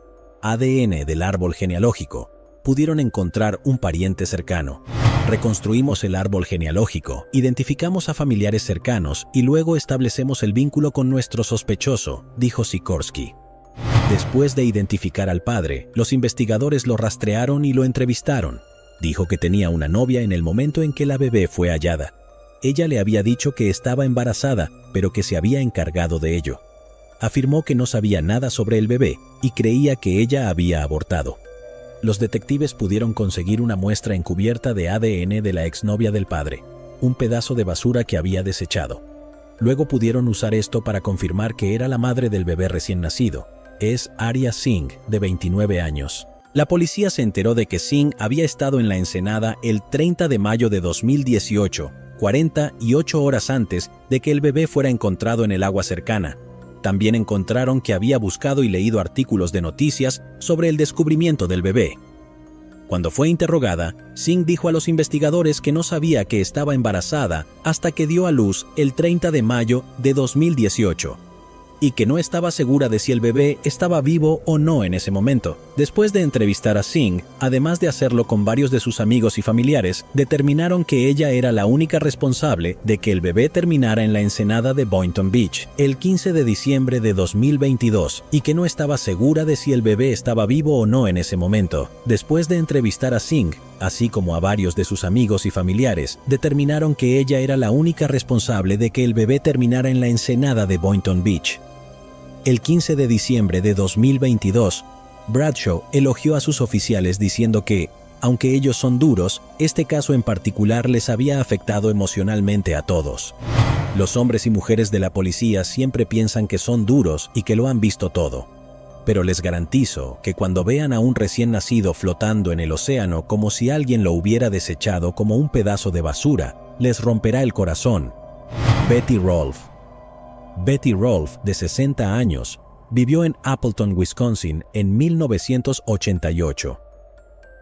ADN del árbol genealógico. Pudieron encontrar un pariente cercano. Reconstruimos el árbol genealógico, identificamos a familiares cercanos y luego establecemos el vínculo con nuestro sospechoso, dijo Sikorsky. Después de identificar al padre, los investigadores lo rastrearon y lo entrevistaron. Dijo que tenía una novia en el momento en que la bebé fue hallada. Ella le había dicho que estaba embarazada, pero que se había encargado de ello. Afirmó que no sabía nada sobre el bebé y creía que ella había abortado. Los detectives pudieron conseguir una muestra encubierta de ADN de la exnovia del padre, un pedazo de basura que había desechado. Luego pudieron usar esto para confirmar que era la madre del bebé recién nacido. Es Arya Singh, de 29 años. La policía se enteró de que Singh había estado en la ensenada el 30 de mayo de 2018, 48 horas antes de que el bebé fuera encontrado en el agua cercana. También encontraron que había buscado y leído artículos de noticias sobre el descubrimiento del bebé. Cuando fue interrogada, Singh dijo a los investigadores que no sabía que estaba embarazada hasta que dio a luz el 30 de mayo de 2018 y que no estaba segura de si el bebé estaba vivo o no en ese momento. Después de entrevistar a Singh, además de hacerlo con varios de sus amigos y familiares, determinaron que ella era la única responsable de que el bebé terminara en la ensenada de Boynton Beach el 15 de diciembre de 2022 y que no estaba segura de si el bebé estaba vivo o no en ese momento. Después de entrevistar a Singh, así como a varios de sus amigos y familiares, determinaron que ella era la única responsable de que el bebé terminara en la ensenada de Boynton Beach. El 15 de diciembre de 2022, Bradshaw elogió a sus oficiales diciendo que Aunque ellos son duros, este caso en particular les había afectado emocionalmente a todos. Los hombres y mujeres de la policía siempre piensan que son duros y que lo han visto todo. Pero les garantizo que cuando vean a un recién nacido flotando en el océano como si alguien lo hubiera desechado como un pedazo de basura, les romperá el corazón. Betty Rolfe. Betty Rolfe, de 60 años, vivió en Appleton, Wisconsin, en 1988.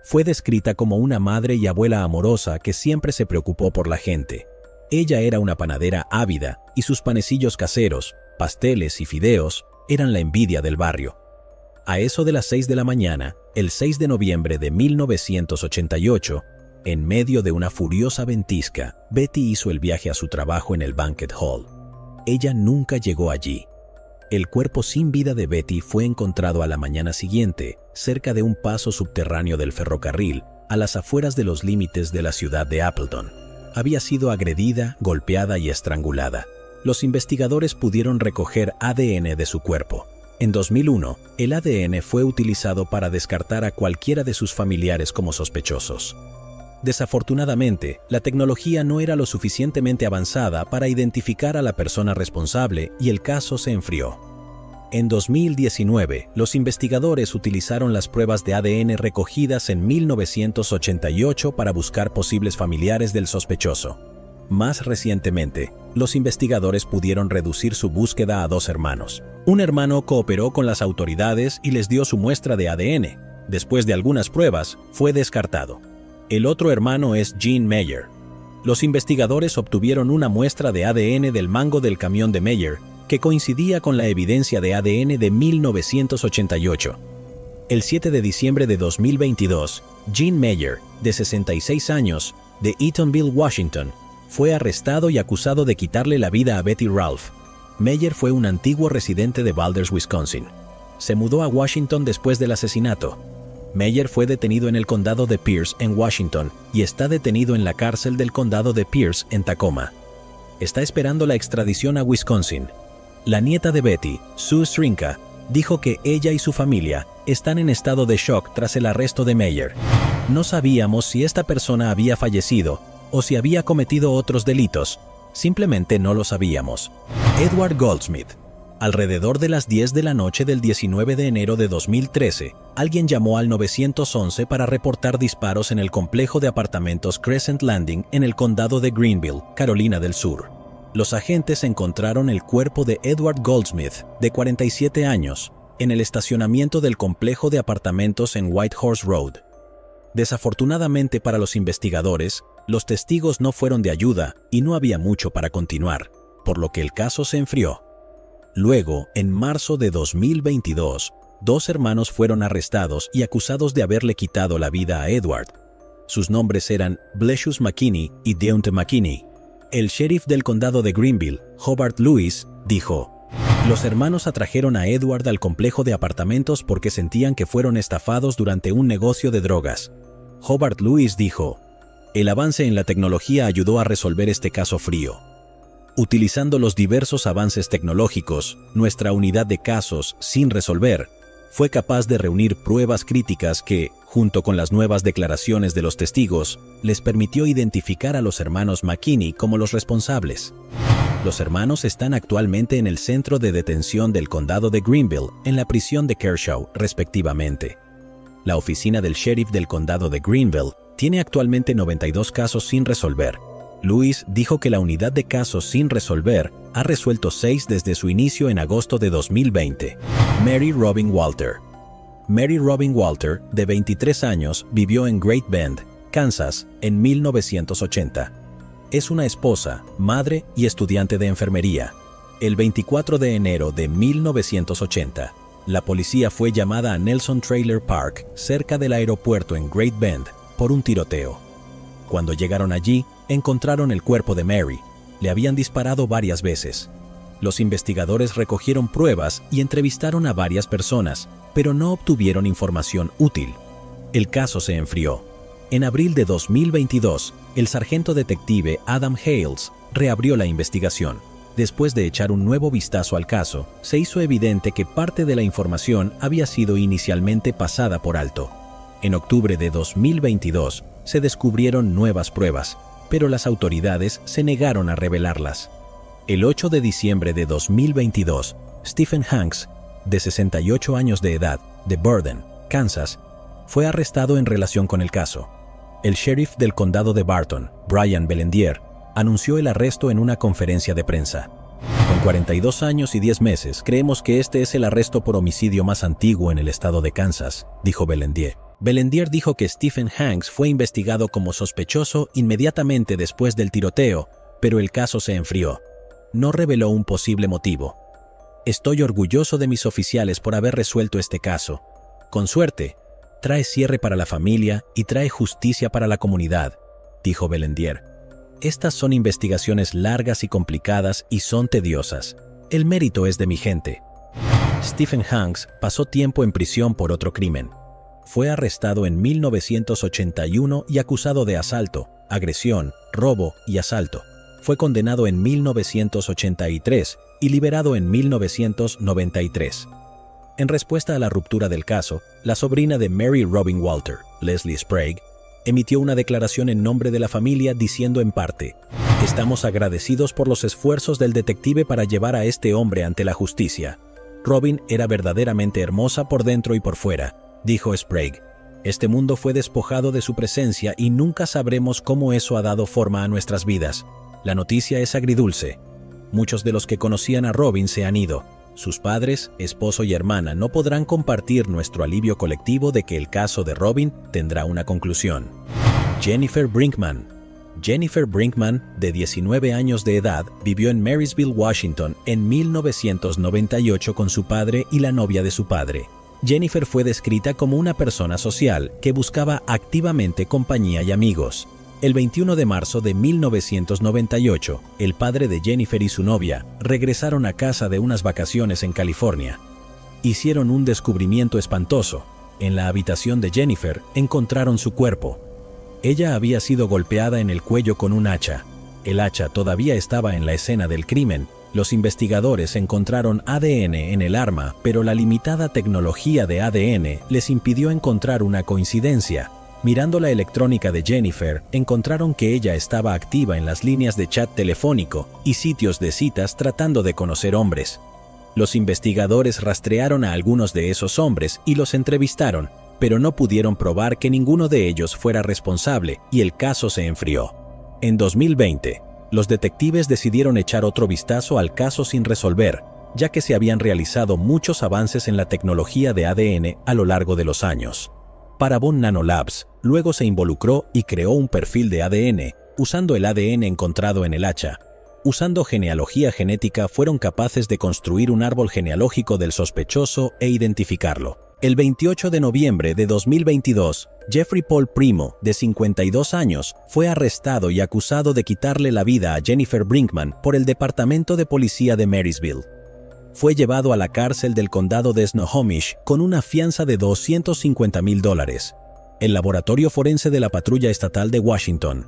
Fue descrita como una madre y abuela amorosa que siempre se preocupó por la gente. Ella era una panadera ávida y sus panecillos caseros, pasteles y fideos eran la envidia del barrio. A eso de las 6 de la mañana, el 6 de noviembre de 1988, en medio de una furiosa ventisca, Betty hizo el viaje a su trabajo en el Banquet Hall. Ella nunca llegó allí. El cuerpo sin vida de Betty fue encontrado a la mañana siguiente, cerca de un paso subterráneo del ferrocarril, a las afueras de los límites de la ciudad de Appleton. Había sido agredida, golpeada y estrangulada. Los investigadores pudieron recoger ADN de su cuerpo. En 2001, el ADN fue utilizado para descartar a cualquiera de sus familiares como sospechosos. Desafortunadamente, la tecnología no era lo suficientemente avanzada para identificar a la persona responsable y el caso se enfrió. En 2019, los investigadores utilizaron las pruebas de ADN recogidas en 1988 para buscar posibles familiares del sospechoso. Más recientemente, los investigadores pudieron reducir su búsqueda a 2 hermanos. Un hermano cooperó con las autoridades y les dio su muestra de ADN. Después de algunas pruebas, fue descartado. El otro hermano es Gene Meyer. Los investigadores obtuvieron una muestra de ADN del mango del camión de Meyer, que coincidía con la evidencia de ADN de 1988. El 7 de diciembre de 2022, Gene Meyer, de 66 años, de Eatonville, Washington, fue arrestado y acusado de quitarle la vida a Betty Rolfe. Meyer fue un antiguo residente de Balders, Wisconsin. Se mudó a Washington después del asesinato. Meyer fue detenido en el condado de Pierce, en Washington, y está detenido en la cárcel del condado de Pierce, en Tacoma. Está esperando la extradición a Wisconsin. La nieta de Betty, Sue Strinka, dijo que ella y su familia están en estado de shock tras el arresto de Meyer. No sabíamos si esta persona había fallecido o si había cometido otros delitos. Simplemente no lo sabíamos. Edward Goldsmith. Alrededor de las 10 de la noche del 19 de enero de 2013, alguien llamó al 911 para reportar disparos en el complejo de apartamentos Crescent Landing en el condado de Greenville, Carolina del Sur. Los agentes encontraron el cuerpo de Edward Goldsmith, de 47 años, en el estacionamiento del complejo de apartamentos en Whitehorse Road. Desafortunadamente para los investigadores, los testigos no fueron de ayuda y no había mucho para continuar, por lo que el caso se enfrió. Luego, en marzo de 2022, 2 hermanos fueron arrestados y acusados de haberle quitado la vida a Edward. Sus nombres eran Blesius McKinney y Deontay McKinney. El sheriff del condado de Greenville, Hobart Lewis, dijo: "Los hermanos atrajeron a Edward al complejo de apartamentos porque sentían que fueron estafados durante un negocio de drogas". Hobart Lewis dijo: "El avance en la tecnología ayudó a resolver este caso frío. Utilizando los diversos avances tecnológicos, nuestra unidad de casos sin resolver fue capaz de reunir pruebas críticas que, junto con las nuevas declaraciones de los testigos, les permitió identificar a los hermanos McKinney como los responsables. Los hermanos están actualmente en el centro de detención del condado de Greenville, en la prisión de Kershaw, respectivamente. La oficina del sheriff del condado de Greenville tiene actualmente 92 casos sin resolver. Lewis dijo que la unidad de casos sin resolver ha resuelto 6 desde su inicio en agosto de 2020. Mary Robin Walter. Mary Robin Walter, de 23 años, vivió en Great Bend, Kansas, en 1980. Es una esposa, madre y estudiante de enfermería. El 24 de enero de 1980, la policía fue llamada a Nelson Trailer Park, cerca del aeropuerto en Great Bend, por un tiroteo. Cuando llegaron allí, encontraron el cuerpo de Mary. Le habían disparado varias veces. Los investigadores recogieron pruebas y entrevistaron a varias personas, pero no obtuvieron información útil. El caso se enfrió. En abril de 2022, el sargento detective Adam Hales reabrió la investigación. Después de echar un nuevo vistazo al caso, se hizo evidente que parte de la información había sido inicialmente pasada por alto. En octubre de 2022 se descubrieron nuevas pruebas, pero las autoridades se negaron a revelarlas. El 8 de diciembre de 2022, Stephen Hanks, de 68 años de edad, de Burden, Kansas, fue arrestado en relación con el caso. El sheriff del condado de Barton, Brian Belendier, anunció el arresto en una conferencia de prensa. Con 42 años y 10 meses, creemos que este es el arresto por homicidio más antiguo en el estado de Kansas, dijo Belendier. Belendier dijo que Stephen Hanks fue investigado como sospechoso inmediatamente después del tiroteo, pero el caso se enfrió. No reveló un posible motivo. Estoy orgulloso de mis oficiales por haber resuelto este caso. Con suerte, trae cierre para la familia y trae justicia para la comunidad, dijo Belendier. Estas son investigaciones largas y complicadas y son tediosas. El mérito es de mi gente. Stephen Hanks pasó tiempo en prisión por otro crimen. Fue arrestado en 1981 y acusado de asalto, agresión, robo y asalto. Fue condenado en 1983 y liberado en 1993. En respuesta a la ruptura del caso, la sobrina de Mary Robin Walter, Leslie Sprague, emitió una declaración en nombre de la familia diciendo en parte: «Estamos agradecidos por los esfuerzos del detective para llevar a este hombre ante la justicia. Robin era verdaderamente hermosa por dentro y por fuera», dijo Sprague. «Este mundo fue despojado de su presencia y nunca sabremos cómo eso ha dado forma a nuestras vidas. La noticia es agridulce. Muchos de los que conocían a Robin se han ido. Sus padres, esposo y hermana no podrán compartir nuestro alivio colectivo de que el caso de Robin tendrá una conclusión». Jennifer Brinkman. Jennifer Brinkman, de 19 años de edad, vivió en Marysville, Washington, en 1998 con su padre y la novia de su padre. Jennifer fue descrita como una persona social que buscaba activamente compañía y amigos. El 21 de marzo de 1998, el padre de Jennifer y su novia regresaron a casa de unas vacaciones en California. Hicieron un descubrimiento espantoso. En la habitación de Jennifer encontraron su cuerpo. Ella había sido golpeada en el cuello con un hacha. El hacha todavía estaba en la escena del crimen. Los investigadores encontraron ADN en el arma, pero la limitada tecnología de ADN les impidió encontrar una coincidencia. Mirando la electrónica de Jennifer, encontraron que ella estaba activa en las líneas de chat telefónico y sitios de citas tratando de conocer hombres. Los investigadores rastrearon a algunos de esos hombres y los entrevistaron, pero no pudieron probar que ninguno de ellos fuera responsable y el caso se enfrió. En 2020, los detectives decidieron echar otro vistazo al caso sin resolver, ya que se habían realizado muchos avances en la tecnología de ADN a lo largo de los años. Parabon Nanolabs luego se involucró y creó un perfil de ADN, usando el ADN encontrado en el hacha. Usando genealogía genética fueron capaces de construir un árbol genealógico del sospechoso e identificarlo. El 28 de noviembre de 2022, Jeffrey Paul Primo, de 52 años, fue arrestado y acusado de quitarle la vida a Jennifer Brinkman por el Departamento de Policía de Marysville. Fue llevado a la cárcel del condado de Snohomish con una fianza de $250,000. El laboratorio forense de la Patrulla Estatal de Washington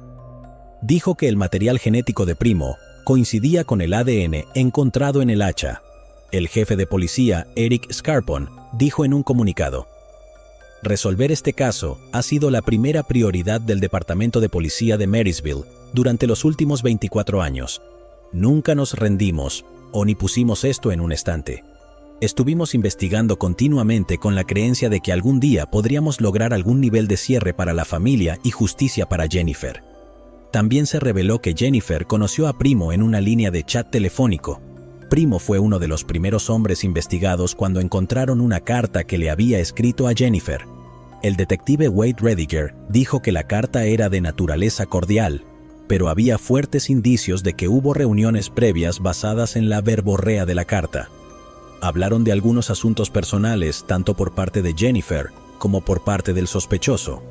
dijo que el material genético de Primo coincidía con el ADN encontrado en el hacha. El jefe de policía, Eric Scarpon, dijo en un comunicado: «Resolver este caso ha sido la primera prioridad del Departamento de Policía de Marysville durante los últimos 24 años. Nunca nos rendimos o ni pusimos esto en un estante. Estuvimos investigando continuamente con la creencia de que algún día podríamos lograr algún nivel de cierre para la familia y justicia para Jennifer». También se reveló que Jennifer conoció a Primo en una línea de chat telefónico. Primo fue uno de los primeros hombres investigados cuando encontraron una carta que le había escrito a Jennifer. El detective Wade Rediger dijo que la carta era de naturaleza cordial, pero había fuertes indicios de que hubo reuniones previas basadas en la verborrea de la carta. Hablaron de algunos asuntos personales tanto por parte de Jennifer como por parte del sospechoso.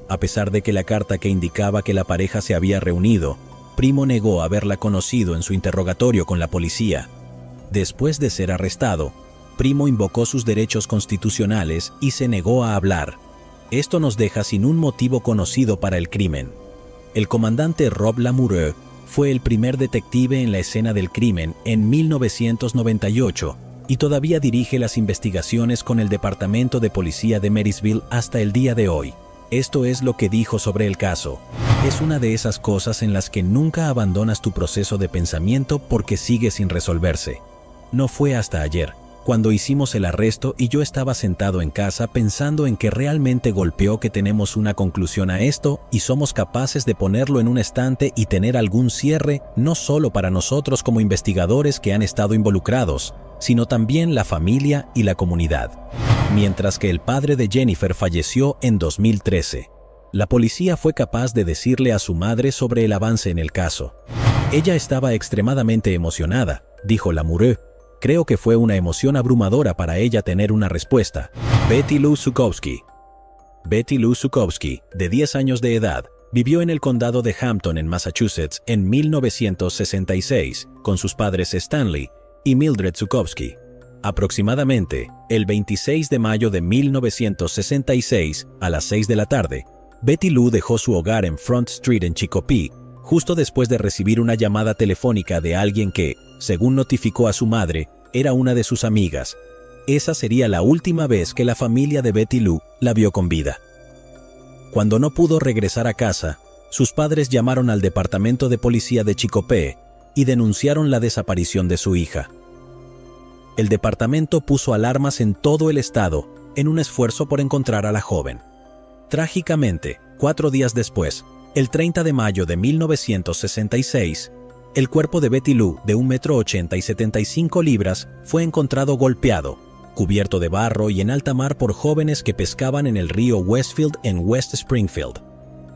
A pesar de que la carta que indicaba que la pareja se había reunido, Primo negó haberla conocido en su interrogatorio con la policía. Después de ser arrestado, Primo invocó sus derechos constitucionales y se negó a hablar. Esto nos deja sin un motivo conocido para el crimen. El comandante Rob Lamoureux fue el primer detective en la escena del crimen en 1998 y todavía dirige las investigaciones con el Departamento de Policía de Marysville hasta el día de hoy. Esto es lo que dijo sobre el caso. Es una de esas cosas en las que nunca abandonas tu proceso de pensamiento porque sigue sin resolverse. No fue hasta ayer, cuando hicimos el arresto y yo estaba sentado en casa pensando en que realmente golpeó, que tenemos una conclusión a esto y somos capaces de ponerlo en un estante y tener algún cierre, no solo para nosotros como investigadores que han estado involucrados, sino también la familia y la comunidad. Mientras que el padre de Jennifer falleció en 2013, la policía fue capaz de decirle a su madre sobre el avance en el caso. Ella estaba extremadamente emocionada, dijo Lamoureux. Creo que fue una emoción abrumadora para ella tener una respuesta. Betty Lou Zukowski. Betty Lou Zukowski, de 10 años de edad, vivió en el condado de Hampton, en Massachusetts, en 1966, con sus padres Stanley y Mildred Zukowski. Aproximadamente, el 26 de mayo de 1966, a las 6 de la tarde, Betty Lou dejó su hogar en Front Street en Chicopee, justo después de recibir una llamada telefónica de alguien que, según notificó a su madre, era una de sus amigas. Esa sería la última vez que la familia de Betty Lou la vio con vida. Cuando no pudo regresar a casa, sus padres llamaron al Departamento de Policía de Chicopee y denunciaron la desaparición de su hija. El departamento puso alarmas en todo el estado en un esfuerzo por encontrar a la joven. Trágicamente, 4 días después, el 30 de mayo de 1966, el cuerpo de Betty Lou, de 1,80 m y 75 libras, fue encontrado golpeado, cubierto de barro y en alta mar por jóvenes que pescaban en el río Westfield en West Springfield.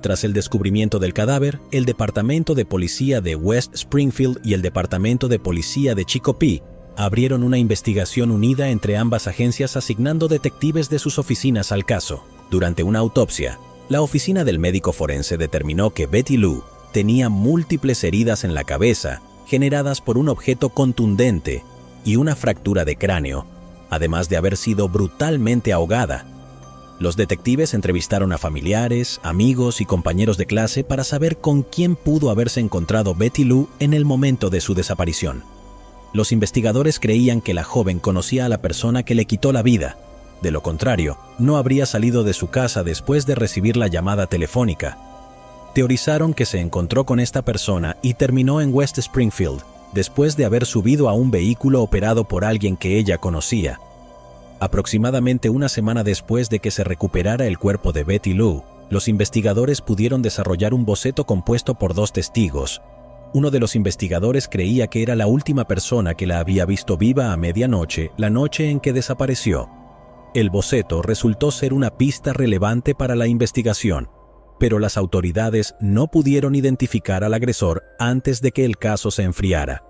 Tras el descubrimiento del cadáver, el Departamento de Policía de West Springfield y el Departamento de Policía de Chicopee abrieron una investigación unida entre ambas agencias, asignando detectives de sus oficinas al caso. Durante una autopsia, la oficina del médico forense determinó que Betty Lou tenía múltiples heridas en la cabeza generadas por un objeto contundente y una fractura de cráneo, además de haber sido brutalmente ahogada. Los detectives entrevistaron a familiares, amigos y compañeros de clase para saber con quién pudo haberse encontrado Betty Lou en el momento de su desaparición. Los investigadores creían que la joven conocía a la persona que le quitó la vida. De lo contrario, no habría salido de su casa después de recibir la llamada telefónica. Teorizaron que se encontró con esta persona y terminó en West Springfield, después de haber subido a un vehículo operado por alguien que ella conocía. Aproximadamente una semana después de que se recuperara el cuerpo de Betty Lou, los investigadores pudieron desarrollar un boceto compuesto por 2 testigos. Uno de los investigadores creía que era la última persona que la había visto viva a medianoche, la noche en que desapareció. El boceto resultó ser una pista relevante para la investigación, pero las autoridades no pudieron identificar al agresor antes de que el caso se enfriara.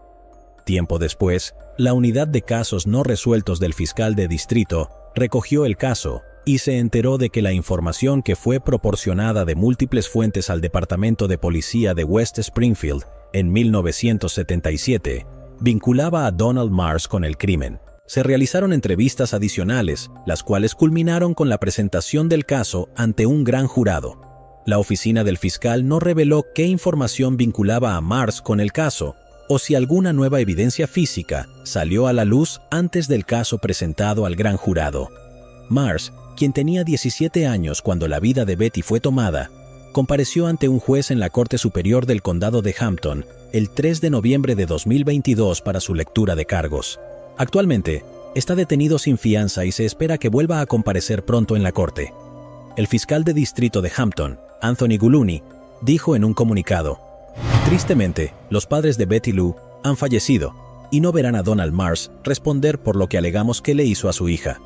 Tiempo después, la unidad de casos no resueltos del fiscal de distrito recogió el caso y se enteró de que la información que fue proporcionada de múltiples fuentes al Departamento de Policía de West Springfield en 1977 vinculaba a Donald Mars con el crimen. Se realizaron entrevistas adicionales, las cuales culminaron con la presentación del caso ante un gran jurado. La oficina del fiscal no reveló qué información vinculaba a Mars con el caso, o si alguna nueva evidencia física salió a la luz antes del caso presentado al gran jurado. Mars, quien tenía 17 años cuando la vida de Betty fue tomada, compareció ante un juez en la Corte Superior del Condado de Hampton el 3 de noviembre de 2022 para su lectura de cargos. Actualmente, está detenido sin fianza y se espera que vuelva a comparecer pronto en la corte. El fiscal de distrito de Hampton, Anthony Guluni, dijo en un comunicado: "Tristemente, los padres de Betty Lou han fallecido y no verán a Donald Mars responder por lo que alegamos que le hizo a su hija.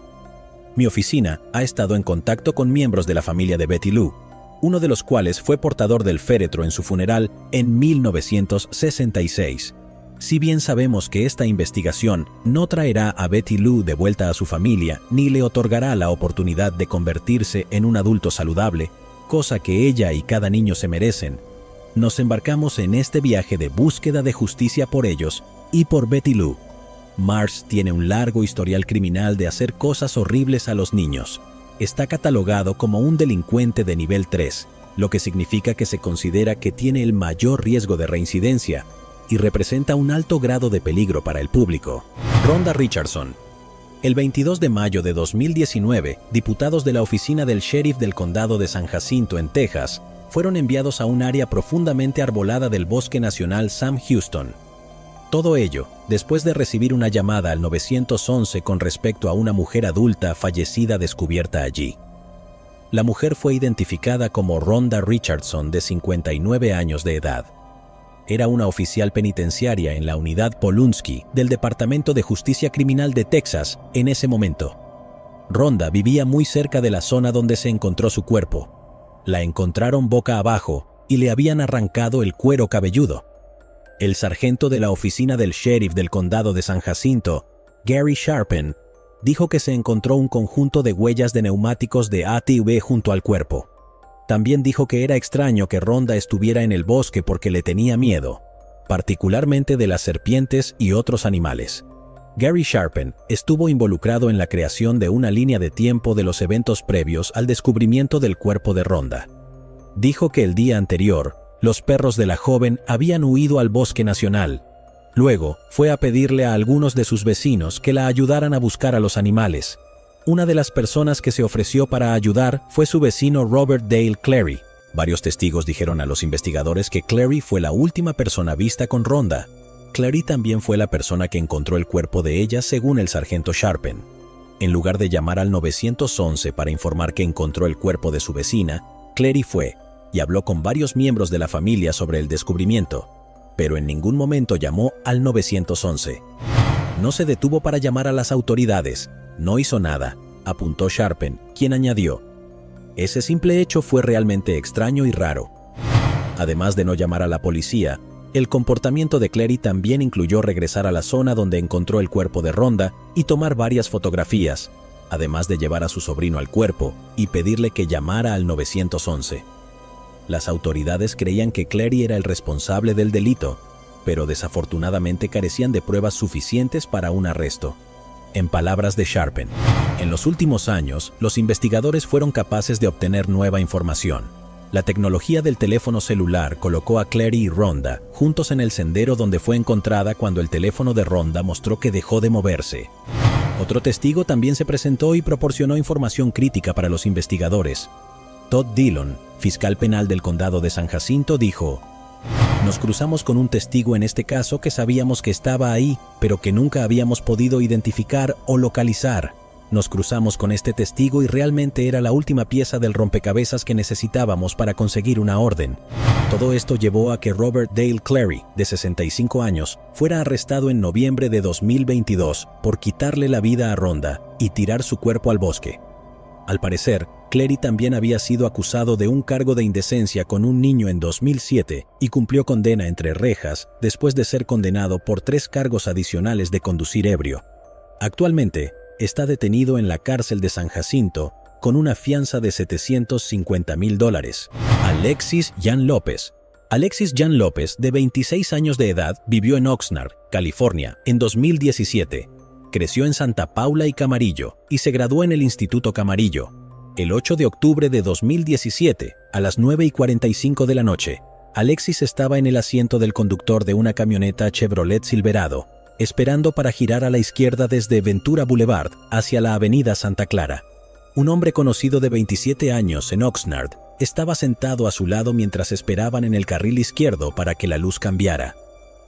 Mi oficina ha estado en contacto con miembros de la familia de Betty Lou, uno de los cuales fue portador del féretro en su funeral en 1966. Si bien sabemos que esta investigación no traerá a Betty Lou de vuelta a su familia ni le otorgará la oportunidad de convertirse en un adulto saludable, cosa que ella y cada niño se merecen, nos embarcamos en este viaje de búsqueda de justicia por ellos y por Betty Lou. Mars tiene un largo historial criminal de hacer cosas horribles a los niños. Está catalogado como un delincuente de nivel 3, lo que significa que se considera que tiene el mayor riesgo de reincidencia, y representa un alto grado de peligro para el público. Rhonda Richardson. El 22 de mayo de 2019, diputados de la oficina del sheriff del condado de San Jacinto, en Texas, fueron enviados a un área profundamente arbolada del Bosque Nacional Sam Houston. Todo ello, después de recibir una llamada al 911 con respecto a una mujer adulta fallecida descubierta allí. La mujer fue identificada como Rhonda Richardson, de 59 años de edad. Era una oficial penitenciaria en la unidad Polunsky del Departamento de Justicia Criminal de Texas en ese momento. Rhonda vivía muy cerca de la zona donde se encontró su cuerpo. La encontraron boca abajo y le habían arrancado el cuero cabelludo. El sargento de la oficina del sheriff del condado de San Jacinto, Gary Sharpen, dijo que se encontró un conjunto de huellas de neumáticos de ATV junto al cuerpo. También dijo que era extraño que Rhonda estuviera en el bosque porque le tenía miedo, particularmente de las serpientes y otros animales. Gary Sharpen estuvo involucrado en la creación de una línea de tiempo de los eventos previos al descubrimiento del cuerpo de Rhonda. Dijo que el día anterior, los perros de la joven habían huido al Bosque Nacional. Luego, fue a pedirle a algunos de sus vecinos que la ayudaran a buscar a los animales. Una de las personas que se ofreció para ayudar fue su vecino Robert Dale Clary. Varios testigos dijeron a los investigadores que Clary fue la última persona vista con Rhonda. Clary también fue la persona que encontró el cuerpo de ella, según el sargento Sharpen. En lugar de llamar al 911 para informar que encontró el cuerpo de su vecina, Clary fue y habló con varios miembros de la familia sobre el descubrimiento, pero en ningún momento llamó al 911. No se detuvo para llamar a las autoridades. No hizo nada, apuntó Sharpen, quien añadió: ese simple hecho fue realmente extraño y raro. Además de no llamar a la policía, el comportamiento de Clary también incluyó regresar a la zona donde encontró el cuerpo de Rhonda y tomar varias fotografías, además de llevar a su sobrino al cuerpo y pedirle que llamara al 911. Las autoridades creían que Clary era el responsable del delito, pero desafortunadamente carecían de pruebas suficientes para un arresto. En palabras de Sharpen, en los últimos años, los investigadores fueron capaces de obtener nueva información. La tecnología del teléfono celular colocó a Clary y Rhonda juntos en el sendero donde fue encontrada cuando el teléfono de Rhonda mostró que dejó de moverse. Otro testigo también se presentó y proporcionó información crítica para los investigadores. Todd Dillon, fiscal penal del condado de San Jacinto, dijo: nos cruzamos con un testigo en este caso que sabíamos que estaba ahí, pero que nunca habíamos podido identificar o localizar. Nos cruzamos con este testigo y realmente era la última pieza del rompecabezas que necesitábamos para conseguir una orden. Todo esto llevó a que Robert Dale Clary, de 65 años, fuera arrestado en noviembre de 2022 por quitarle la vida a Rhonda y tirar su cuerpo al bosque. Al parecer, Clary también había sido acusado de un cargo de indecencia con un niño en 2007 y cumplió condena entre rejas después de ser condenado por 3 cargos adicionales de conducir ebrio. Actualmente, está detenido en la cárcel de San Jacinto con una fianza de $750,000. Alexis Jan López. Alexis Jan López, de 26 años de edad, vivió en Oxnard, California, en 2017. Creció en Santa Paula y Camarillo y se graduó en el Instituto Camarillo. El 8 de octubre de 2017, a las 9:45 de la noche, Alexis estaba en el asiento del conductor de una camioneta Chevrolet Silverado, esperando para girar a la izquierda desde Ventura Boulevard hacia la avenida Santa Clara. Un hombre conocido de 27 años en Oxnard estaba sentado a su lado mientras esperaban en el carril izquierdo para que la luz cambiara.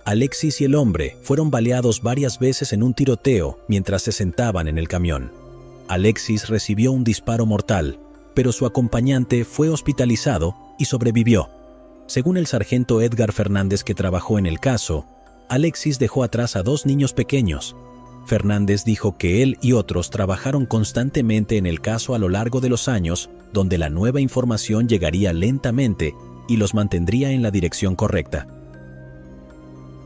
Alexis y el hombre fueron baleados varias veces en un tiroteo mientras se sentaban en el camión. Alexis recibió un disparo mortal, pero su acompañante fue hospitalizado y sobrevivió. Según el sargento Edgar Fernández, que trabajó en el caso, Alexis dejó atrás a 2 niños pequeños. Fernández dijo que él y otros trabajaron constantemente en el caso a lo largo de los años, donde la nueva información llegaría lentamente y los mantendría en la dirección correcta.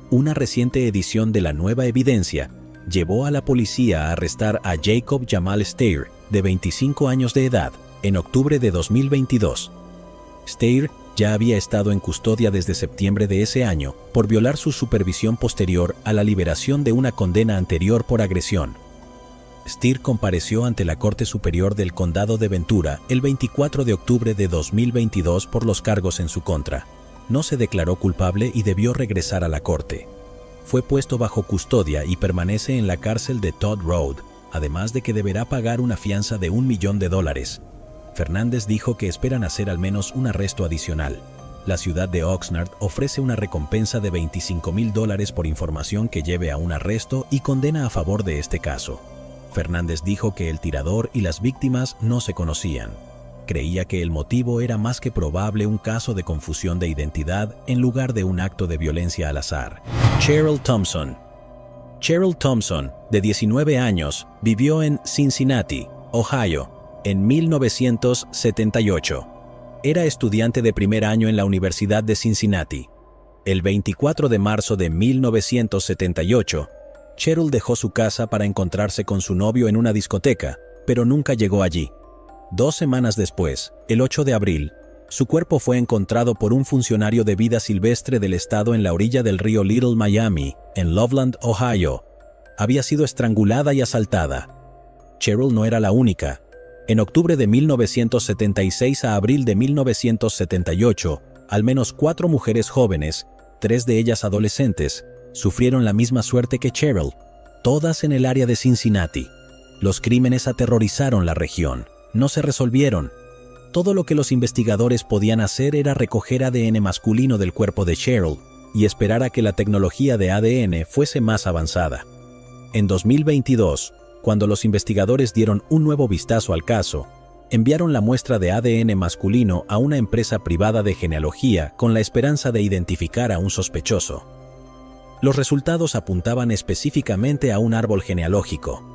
Una reciente edición de La Nueva Evidencia llevó a la policía a arrestar a Jacob Jamal Steyr, de 25 años de edad, en octubre de 2022. Steyr ya había estado en custodia desde septiembre de ese año por violar su supervisión posterior a la liberación de una condena anterior por agresión. Steyr compareció ante la Corte Superior del Condado de Ventura el 24 de octubre de 2022 por los cargos en su contra. no se declaró culpable y debió regresar a la corte. Fue puesto bajo custodia y permanece en la cárcel de Todd Road, además de que deberá pagar una fianza de $1 millón. Fernández dijo que esperan hacer al menos un arresto adicional. La ciudad de Oxnard ofrece una recompensa de $25,000 por información que lleve a un arresto y condena a favor de este caso. Fernández dijo que el tirador y las víctimas no se conocían. Creía que el motivo era más que probable un caso de confusión de identidad en lugar de un acto de violencia al azar. Cheryl Thompson. Cheryl Thompson, de 19 años, vivió en Cincinnati, Ohio, en 1978. Era estudiante de primer año en la Universidad de Cincinnati. El 24 de marzo de 1978, Cheryl dejó su casa para encontrarse con su novio en una discoteca, pero nunca llegó allí. 2 semanas después, el 8 de abril, su cuerpo fue encontrado por un funcionario de vida silvestre del estado en la orilla del río Little Miami, en Loveland, Ohio. Había sido estrangulada y asaltada. Cheryl no era la única. En octubre de 1976 a abril de 1978, al menos 4 mujeres jóvenes, 3 de ellas adolescentes, sufrieron la misma suerte que Cheryl, todas en el área de Cincinnati. Los crímenes aterrorizaron la región. No se resolvieron. Todo lo que los investigadores podían hacer era recoger ADN masculino del cuerpo de Cheryl y esperar a que la tecnología de ADN fuese más avanzada. En 2022, cuando los investigadores dieron un nuevo vistazo al caso, enviaron la muestra de ADN masculino a una empresa privada de genealogía con la esperanza de identificar a un sospechoso. Los resultados apuntaban específicamente a un árbol genealógico.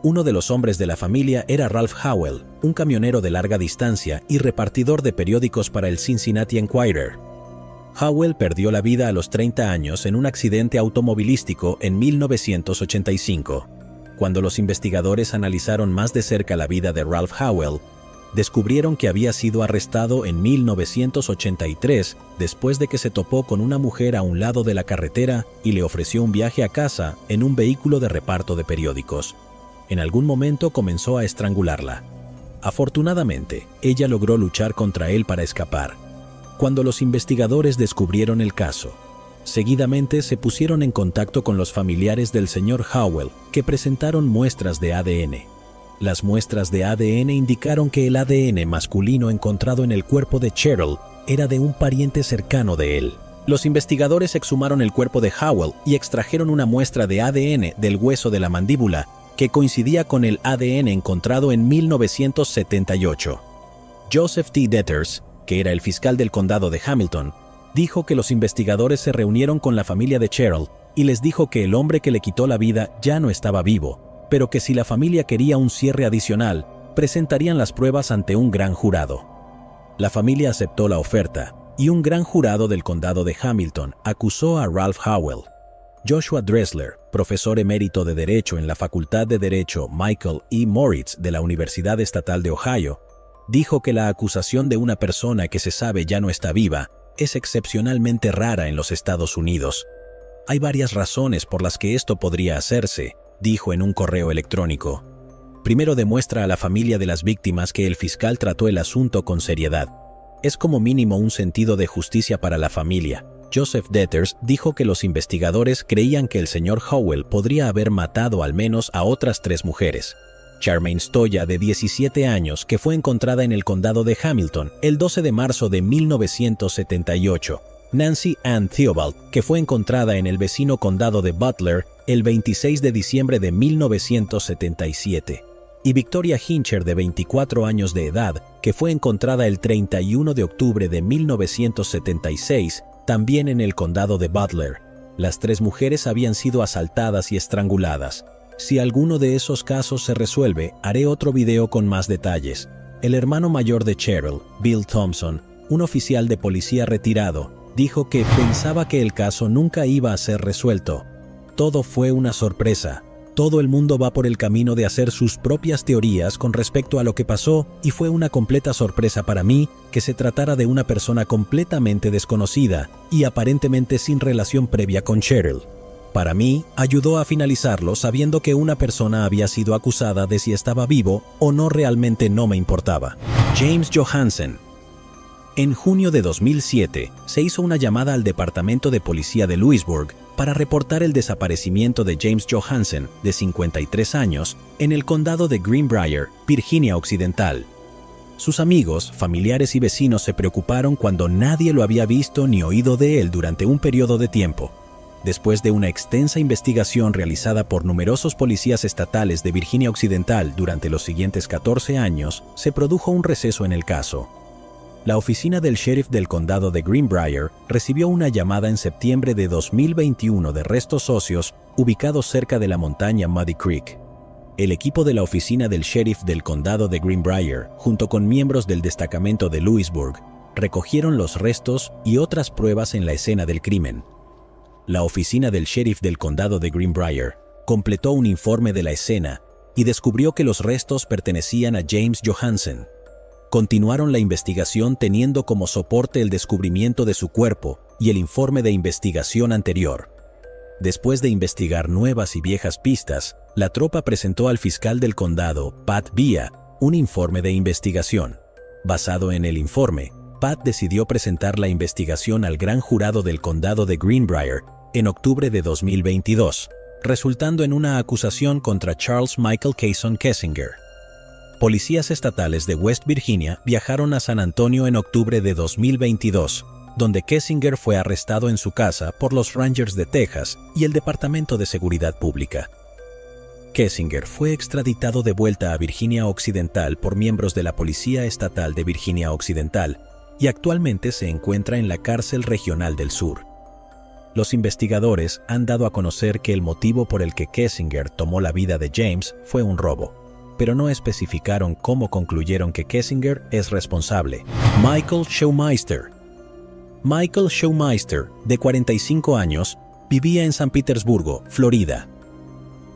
Uno de los hombres de la familia era Ralph Howell, un camionero de larga distancia y repartidor de periódicos para el Cincinnati Enquirer. Howell perdió la vida a los 30 años en un accidente automovilístico en 1985. Cuando los investigadores analizaron más de cerca la vida de Ralph Howell, descubrieron que había sido arrestado en 1983 después de que se topó con una mujer a un lado de la carretera y le ofreció un viaje a casa en un vehículo de reparto de periódicos. En algún momento comenzó a estrangularla. Afortunadamente, ella logró luchar contra él para escapar. Cuando los investigadores descubrieron el caso, seguidamente se pusieron en contacto con los familiares del señor Howell, que presentaron muestras de ADN. Las muestras de ADN indicaron que el ADN masculino encontrado en el cuerpo de Cheryl era de un pariente cercano de él. Los investigadores exhumaron el cuerpo de Howell y extrajeron una muestra de ADN del hueso de la mandíbula que coincidía con el ADN encontrado en 1978. Joseph T. Deters, que era el fiscal del condado de Hamilton, dijo que los investigadores se reunieron con la familia de Cheryl y les dijo que el hombre que le quitó la vida ya no estaba vivo, pero que si la familia quería un cierre adicional, presentarían las pruebas ante un gran jurado. La familia aceptó la oferta, y un gran jurado del condado de Hamilton acusó a Ralph Howell. Joshua Dressler, profesor emérito de Derecho en la Facultad de Derecho Michael E. Moritz de la Universidad Estatal de Ohio, dijo que la acusación de una persona que se sabe ya no está viva es excepcionalmente rara en los Estados Unidos. Hay varias razones por las que esto podría hacerse, dijo en un correo electrónico. Primero, demuestra a la familia de las víctimas que el fiscal trató el asunto con seriedad. Es como mínimo un sentido de justicia para la familia. Joseph Deters dijo que los investigadores creían que el señor Howell podría haber matado al menos a otras 3 mujeres. Charmaine Stoya, de 17 años, que fue encontrada en el condado de Hamilton el 12 de marzo de 1978. Nancy Ann Theobald, que fue encontrada en el vecino condado de Butler el 26 de diciembre de 1977. Y Victoria Hincher, de 24 años de edad, que fue encontrada el 31 de octubre de 1976, también en el condado de Butler. Las 3 mujeres habían sido asaltadas y estranguladas. Si alguno de esos casos se resuelve, haré otro video con más detalles. El hermano mayor de Cheryl, Bill Thompson, un oficial de policía retirado, dijo que pensaba que el caso nunca iba a ser resuelto. Todo fue una sorpresa. Todo el mundo va por el camino de hacer sus propias teorías con respecto a lo que pasó y fue una completa sorpresa para mí que se tratara de una persona completamente desconocida y aparentemente sin relación previa con Cheryl. Para mí, ayudó a finalizarlo sabiendo que una persona había sido acusada de si estaba vivo o no realmente no me importaba. James Johansen. En junio de 2007, se hizo una llamada al Departamento de Policía de Lewisburg para reportar el desaparecimiento de James Johansen, de 53 años, en el condado de Greenbrier, Virginia Occidental. Sus amigos, familiares y vecinos se preocuparon cuando nadie lo había visto ni oído de él durante un periodo de tiempo. Después de una extensa investigación realizada por numerosos policías estatales de Virginia Occidental durante los siguientes 14 años, se produjo un receso en el caso. La oficina del sheriff del condado de Greenbrier recibió una llamada en septiembre de 2021 de restos óseos ubicados cerca de la montaña Muddy Creek. El equipo de la oficina del sheriff del condado de Greenbrier, junto con miembros del destacamento de Lewisburg, recogieron los restos y otras pruebas en la escena del crimen. La oficina del sheriff del condado de Greenbrier completó un informe de la escena y descubrió que los restos pertenecían a James Johansen. Continuaron la investigación teniendo como soporte el descubrimiento de su cuerpo y el informe de investigación anterior. Después de investigar nuevas y viejas pistas, la tropa presentó al fiscal del condado, Pat Villa, un informe de investigación. Basado en el informe, Pat decidió presentar la investigación al gran jurado del condado de Greenbrier en octubre de 2022, resultando en una acusación contra Charles Michael Cason Kessinger. Policías estatales de West Virginia viajaron a San Antonio en octubre de 2022, donde Kessinger fue arrestado en su casa por los Rangers de Texas y el Departamento de Seguridad Pública. Kessinger fue extraditado de vuelta a Virginia Occidental por miembros de la Policía Estatal de Virginia Occidental y actualmente se encuentra en la cárcel regional del sur. Los investigadores han dado a conocer que el motivo por el que Kessinger tomó la vida de James fue un robo, pero no especificaron cómo concluyeron que Kessinger es responsable. Michael Schumeister. Michael Schumeister, de 45 años, vivía en San Petersburgo, Florida.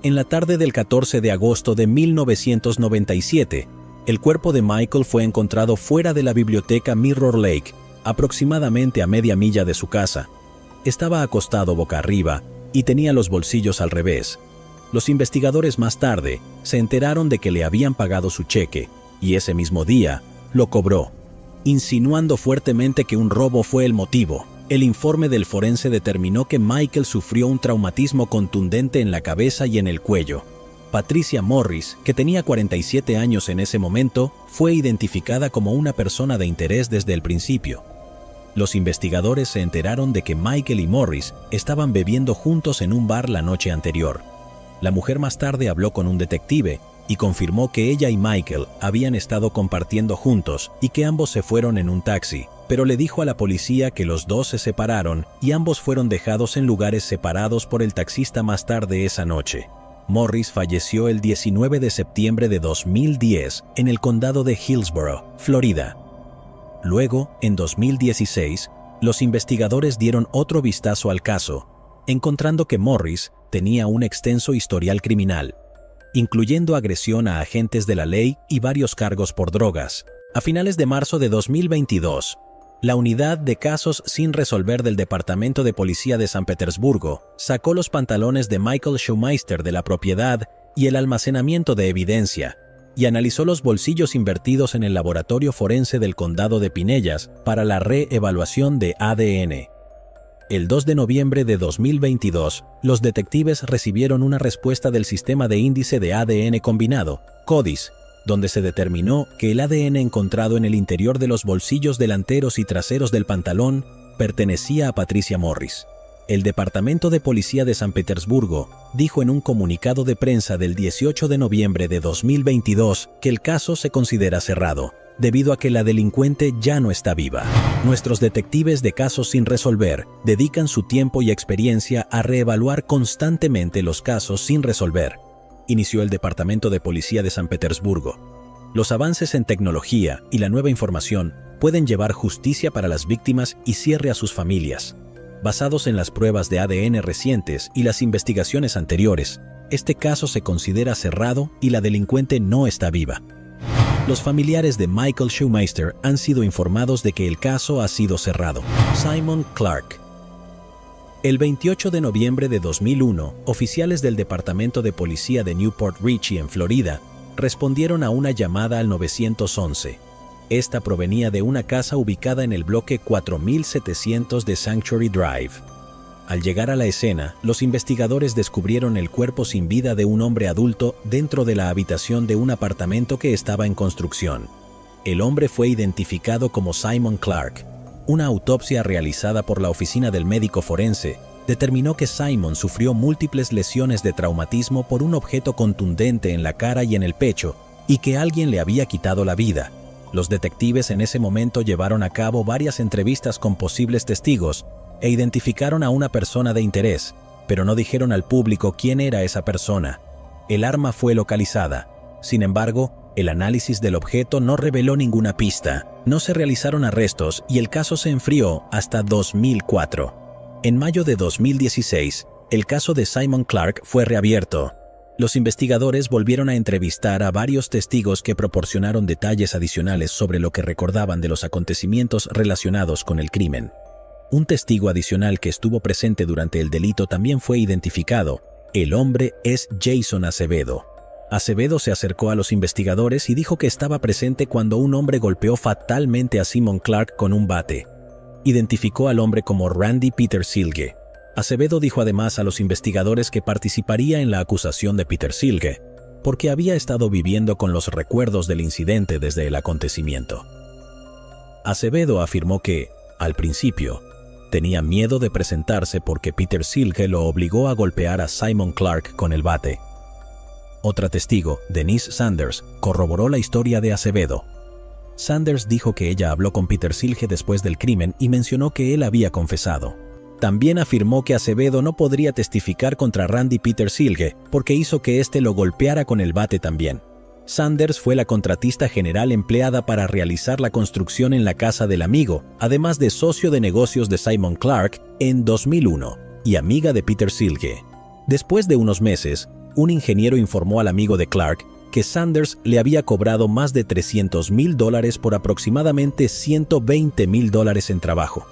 En la tarde del 14 de agosto de 1997, el cuerpo de Michael fue encontrado fuera de la biblioteca Mirror Lake, aproximadamente a media milla de su casa. Estaba acostado boca arriba y tenía los bolsillos al revés. Los investigadores más tarde se enteraron de que le habían pagado su cheque y ese mismo día lo cobró, insinuando fuertemente que un robo fue el motivo. El informe del forense determinó que Michael sufrió un traumatismo contundente en la cabeza y en el cuello. Patricia Morris, que tenía 47 años en ese momento, fue identificada como una persona de interés desde el principio. Los investigadores se enteraron de que Michael y Morris estaban bebiendo juntos en un bar la noche anterior. La mujer más tarde habló con un detective y confirmó que ella y Michael habían estado compartiendo juntos y que ambos se fueron en un taxi, pero le dijo a la policía que los dos se separaron y ambos fueron dejados en lugares separados por el taxista más tarde esa noche. Morris falleció el 19 de septiembre de 2010 en el condado de Hillsborough, Florida. Luego, en 2016, los investigadores dieron otro vistazo al caso, encontrando que Morris tenía un extenso historial criminal, incluyendo agresión a agentes de la ley y varios cargos por drogas. A finales de marzo de 2022, la Unidad de Casos sin Resolver del Departamento de Policía de San Petersburgo sacó los pantalones de Michael Schumeister de la propiedad y el almacenamiento de evidencia, y analizó los bolsillos invertidos en el laboratorio forense del condado de Pinellas para la reevaluación de ADN. El 2 de noviembre de 2022, los detectives recibieron una respuesta del Sistema de Índice de ADN Combinado, CODIS, donde se determinó que el ADN encontrado en el interior de los bolsillos delanteros y traseros del pantalón pertenecía a Patricia Morris. El Departamento de Policía de San Petersburgo dijo en un comunicado de prensa del 18 de noviembre de 2022 que el caso se considera cerrado, debido a que la delincuente ya no está viva. Nuestros detectives de casos sin resolver dedican su tiempo y experiencia a reevaluar constantemente los casos sin resolver, inició el Departamento de Policía de San Petersburgo. Los avances en tecnología y la nueva información pueden llevar justicia para las víctimas y cierre a sus familias. Basados en las pruebas de ADN recientes y las investigaciones anteriores, este caso se considera cerrado y la delincuente no está viva. Los familiares de Michael Schumeister han sido informados de que el caso ha sido cerrado. Simon Clark. El 28 de noviembre de 2001, oficiales del Departamento de Policía de Newport Richey en Florida respondieron a una llamada al 911. Esta provenía de una casa ubicada en el bloque 4700 de Sanctuary Drive. Al llegar a la escena, los investigadores descubrieron el cuerpo sin vida de un hombre adulto dentro de la habitación de un apartamento que estaba en construcción. El hombre fue identificado como Simon Clark. Una autopsia realizada por la oficina del médico forense determinó que Simon sufrió múltiples lesiones de traumatismo por un objeto contundente en la cara y en el pecho, y que alguien le había quitado la vida. Los detectives en ese momento llevaron a cabo varias entrevistas con posibles testigos e identificaron a una persona de interés, pero no dijeron al público quién era esa persona. El arma fue localizada. Sin embargo, el análisis del objeto no reveló ninguna pista. No se realizaron arrestos y el caso se enfrió hasta 2004. En mayo de 2016, el caso de Simon Clark fue reabierto. Los investigadores volvieron a entrevistar a varios testigos que proporcionaron detalles adicionales sobre lo que recordaban de los acontecimientos relacionados con el crimen. Un testigo adicional que estuvo presente durante el delito también fue identificado. El hombre es Jason Acevedo. Acevedo se acercó a los investigadores y dijo que estaba presente cuando un hombre golpeó fatalmente a Simon Clark con un bate. Identificó al hombre como Randy Peter Silge. Acevedo dijo además a los investigadores que participaría en la acusación de Peter Silge, porque había estado viviendo con los recuerdos del incidente desde el acontecimiento. Acevedo afirmó que, al principio, tenía miedo de presentarse porque Peter Silge lo obligó a golpear a Simon Clark con el bate. Otra testigo, Denise Sanders, corroboró la historia de Acevedo. Sanders dijo que ella habló con Peter Silge después del crimen y mencionó que él había confesado. También afirmó que Acevedo no podría testificar contra Randy Peter Silge porque hizo que éste lo golpeara con el bate también. Sanders fue la contratista general empleada para realizar la construcción en la casa del amigo, además de socio de negocios de Simon Clark en 2001 y amiga de Peter Silge. Después de unos meses, un ingeniero informó al amigo de Clark que Sanders le había cobrado más de $300,000 por aproximadamente $120,000 en trabajo.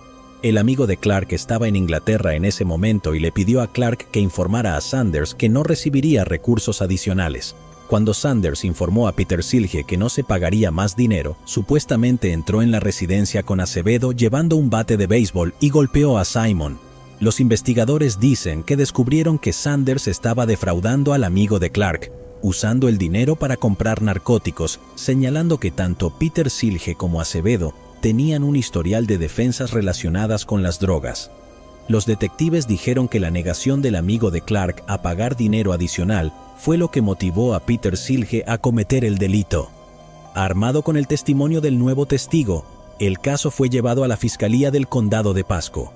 El amigo de Clark estaba en Inglaterra en ese momento y le pidió a Clark que informara a Sanders que no recibiría recursos adicionales. Cuando Sanders informó a Peter Silge que no se pagaría más dinero, supuestamente entró en la residencia con Acevedo llevando un bate de béisbol y golpeó a Simon. Los investigadores dicen que descubrieron que Sanders estaba defraudando al amigo de Clark, usando el dinero para comprar narcóticos, señalando que tanto Peter Silge como Acevedo tenían un historial de defensas relacionadas con las drogas. Los detectives dijeron que la negación del amigo de Clark a pagar dinero adicional fue lo que motivó a Peter Silge a cometer el delito. Armado con el testimonio del nuevo testigo, el caso fue llevado a la Fiscalía del Condado de Pasco.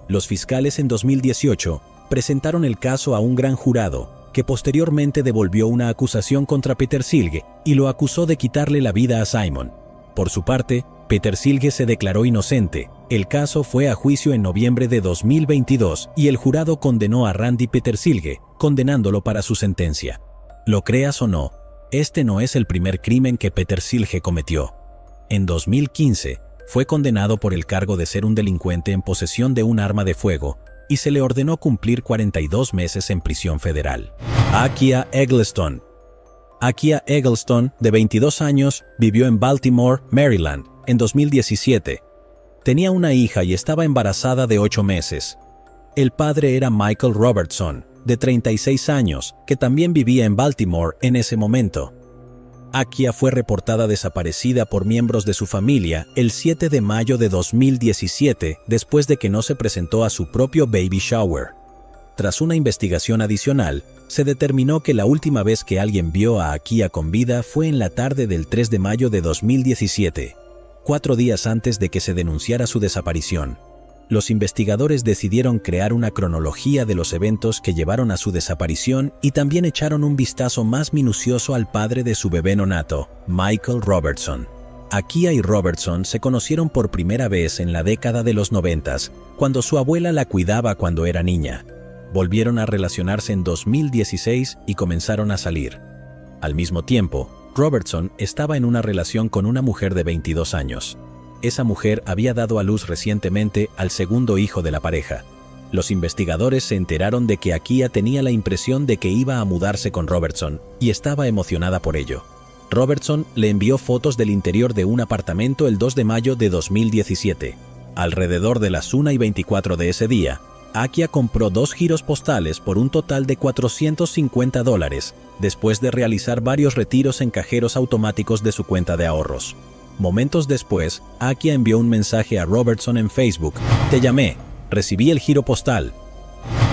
Los fiscales en 2018 presentaron el caso a un gran jurado, que posteriormente devolvió una acusación contra Peter Silge y lo acusó de quitarle la vida a Simon. Por su parte, Peter Silge se declaró inocente. El caso fue a juicio en noviembre de 2022 y el jurado condenó a Randy Peter Silge, condenándolo para su sentencia. Lo creas o no, este no es el primer crimen que Peter Silge cometió. En 2015, fue condenado por el cargo de ser un delincuente en posesión de un arma de fuego y se le ordenó cumplir 42 meses en prisión federal. Akia Eggleston. Akia Eggleston, de 22 años, vivió en Baltimore, Maryland, en 2017. Tenía una hija y estaba embarazada de 8 meses. El padre era Michael Robertson, de 36 años, que también vivía en Baltimore en ese momento. Akia fue reportada desaparecida por miembros de su familia el 7 de mayo de 2017, después de que no se presentó a su propio baby shower. Tras una investigación adicional, se determinó que la última vez que alguien vio a Akia con vida fue en la tarde del 3 de mayo de 2017, 4 días antes de que se denunciara su desaparición. Los investigadores decidieron crear una cronología de los eventos que llevaron a su desaparición y también echaron un vistazo más minucioso al padre de su bebé nonato, Michael Robertson. Akia y Robertson se conocieron por primera vez en la década de los 90, cuando su abuela la cuidaba cuando era niña. Volvieron a relacionarse en 2016 y comenzaron a salir. Al mismo tiempo, Robertson estaba en una relación con una mujer de 22 años. Esa mujer había dado a luz recientemente al segundo hijo de la pareja. Los investigadores se enteraron de que Akia tenía la impresión de que iba a mudarse con Robertson y estaba emocionada por ello. Robertson le envió fotos del interior de un apartamento el 2 de mayo de 2017. Alrededor de las 1:24 de ese día, Akia compró 2 giros postales por un total de $450, después de realizar varios retiros en cajeros automáticos de su cuenta de ahorros. Momentos después, Akia envió un mensaje a Robertson en Facebook: «Te llamé, recibí el giro postal».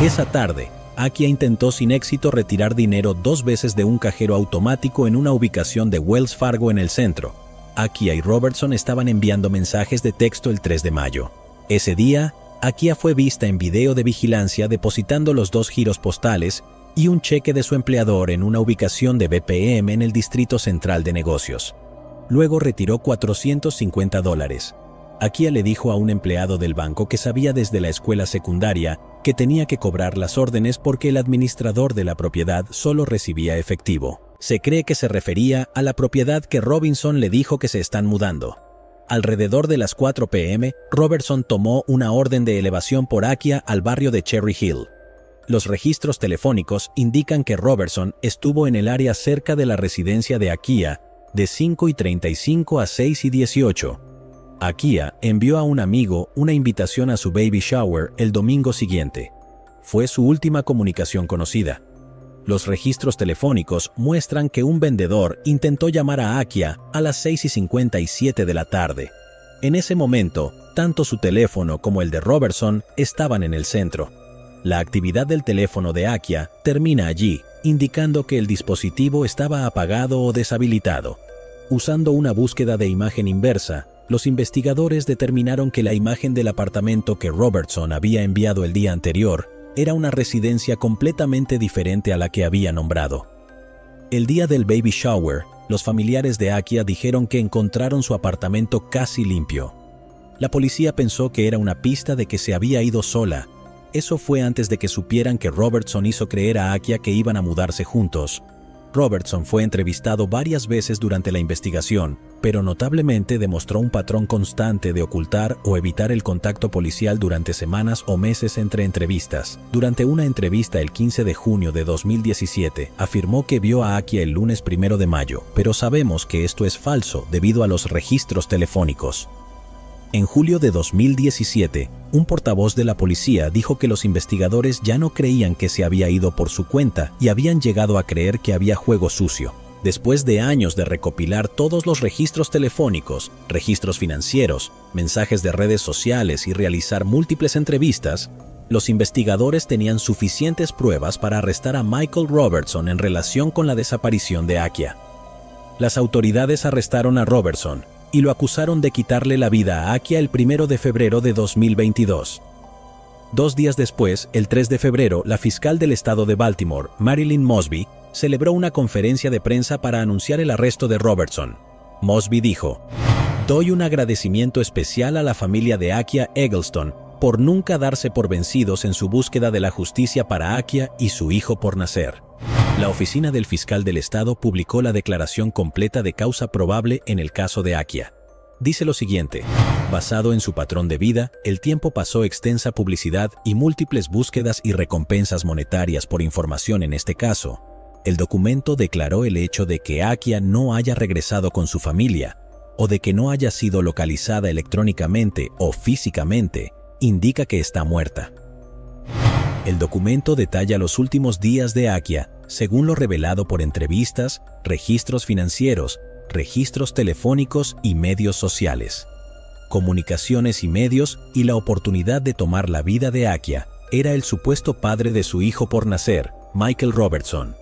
Esa tarde, Akia intentó sin éxito retirar dinero 2 veces de un cajero automático en una ubicación de Wells Fargo en el centro. Akia y Robertson estaban enviando mensajes de texto el 3 de mayo. Ese día, Akia fue vista en video de vigilancia depositando los 2 giros postales y un cheque de su empleador en una ubicación de BPM en el Distrito Central de Negocios. Luego retiró $450. Akia le dijo a un empleado del banco que sabía desde la escuela secundaria que tenía que cobrar las órdenes porque el administrador de la propiedad solo recibía efectivo. Se cree que se refería a la propiedad que Robinson le dijo que se están mudando. Alrededor de las 4 p.m., Robertson tomó una orden de elevación por Akia al barrio de Cherry Hill. Los registros telefónicos indican que Robertson estuvo en el área cerca de la residencia de Akia de 5:35 a 6:18. Akia envió a un amigo una invitación a su baby shower el domingo siguiente. Fue su última comunicación conocida. Los registros telefónicos muestran que un vendedor intentó llamar a Akia a las 6:57 de la tarde. En ese momento, tanto su teléfono como el de Robertson estaban en el centro. La actividad del teléfono de Akia termina allí, indicando que el dispositivo estaba apagado o deshabilitado. Usando una búsqueda de imagen inversa, los investigadores determinaron que la imagen del apartamento que Robertson había enviado el día anterior era una residencia completamente diferente a la que había nombrado. El día del baby shower, los familiares de Akia dijeron que encontraron su apartamento casi limpio. La policía pensó que era una pista de que se había ido sola. Eso fue antes de que supieran que Robertson hizo creer a Akia que iban a mudarse juntos. Robertson fue entrevistado varias veces durante la investigación, pero notablemente demostró un patrón constante de ocultar o evitar el contacto policial durante semanas o meses entre entrevistas. Durante una entrevista el 15 de junio de 2017, afirmó que vio a Akia el lunes 1 de mayo, pero sabemos que esto es falso debido a los registros telefónicos. En julio de 2017, un portavoz de la policía dijo que los investigadores ya no creían que se había ido por su cuenta y habían llegado a creer que había juego sucio. Después de años de recopilar todos los registros telefónicos, registros financieros, mensajes de redes sociales y realizar múltiples entrevistas, los investigadores tenían suficientes pruebas para arrestar a Michael Robertson en relación con la desaparición de Akia. Las autoridades arrestaron a Robertson y lo acusaron de quitarle la vida a Akia el 1 de febrero de 2022. 2 días después, el 3 de febrero, la fiscal del estado de Baltimore, Marilyn Mosby, celebró una conferencia de prensa para anunciar el arresto de Robertson. Mosby dijo: «Doy un agradecimiento especial a la familia de Akia Eggleston por nunca darse por vencidos en su búsqueda de la justicia para Akia y su hijo por nacer». La oficina del fiscal del estado publicó la declaración completa de causa probable en el caso de Akia. Dice lo siguiente: basado en su patrón de vida, el tiempo pasó extensa publicidad y múltiples búsquedas y recompensas monetarias por información en este caso. El documento declaró el hecho de que Akia no haya regresado con su familia o de que no haya sido localizada electrónicamente o físicamente, indica que está muerta. El documento detalla los últimos días de Akia, según lo revelado por entrevistas, registros financieros, registros telefónicos y medios sociales. Comunicaciones y medios y la oportunidad de tomar la vida de Akia era el supuesto padre de su hijo por nacer, Michael Robertson.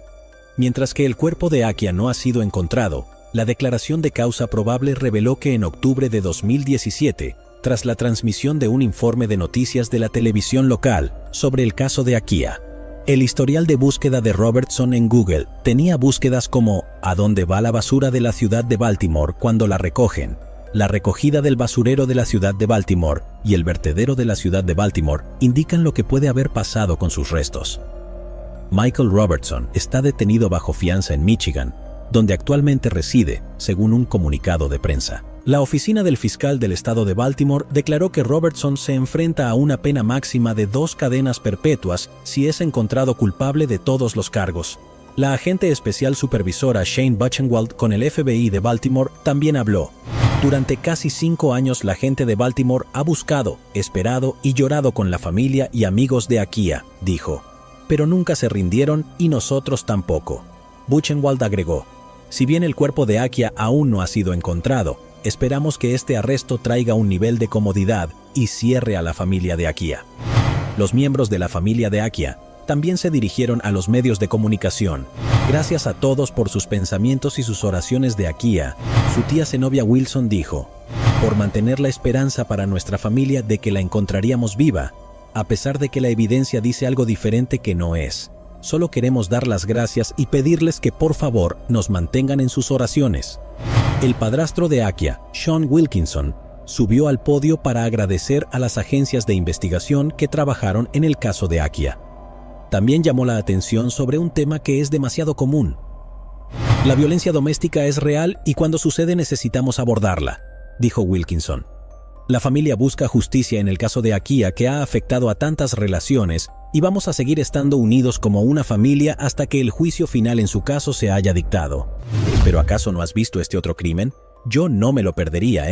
Mientras que el cuerpo de Akia no ha sido encontrado, la declaración de causa probable reveló que en octubre de 2017, tras la transmisión de un informe de noticias de la televisión local sobre el caso de Akia, el historial de búsqueda de Robertson en Google tenía búsquedas como ¿a dónde va la basura de la ciudad de Baltimore cuando la recogen?, la recogida del basurero de la ciudad de Baltimore y el vertedero de la ciudad de Baltimore indican lo que puede haber pasado con sus restos. Michael Robertson está detenido bajo fianza en Michigan, donde actualmente reside, según un comunicado de prensa. La oficina del fiscal del estado de Baltimore declaró que Robertson se enfrenta a una pena máxima de 2 cadenas perpetuas si es encontrado culpable de todos los cargos. La agente especial supervisora Shane Buchenwald con el FBI de Baltimore también habló. Durante casi 5 años la gente de Baltimore ha buscado, esperado y llorado con la familia y amigos de Akia, dijo. Pero nunca se rindieron y nosotros tampoco. Buchenwald agregó, si bien el cuerpo de Akia aún no ha sido encontrado, esperamos que este arresto traiga un nivel de comodidad y cierre a la familia de Akia. Los miembros de la familia de Akia también se dirigieron a los medios de comunicación. Gracias a todos por sus pensamientos y sus oraciones de Akia, su tía Zenobia Wilson dijo, por mantener la esperanza para nuestra familia de que la encontraríamos viva, a pesar de que la evidencia dice algo diferente que no es. Solo queremos dar las gracias y pedirles que por favor nos mantengan en sus oraciones. El padrastro de Akia, Sean Wilkinson, subió al podio para agradecer a las agencias de investigación que trabajaron en el caso de Akia. También llamó la atención sobre un tema que es demasiado común. La violencia doméstica es real y cuando sucede necesitamos abordarla, dijo Wilkinson. La familia busca justicia en el caso de Akia que ha afectado a tantas relaciones y vamos a seguir estando unidos como una familia hasta que el juicio final en su caso se haya dictado. ¿Pero acaso no has visto este otro crimen? Yo no me lo perdería,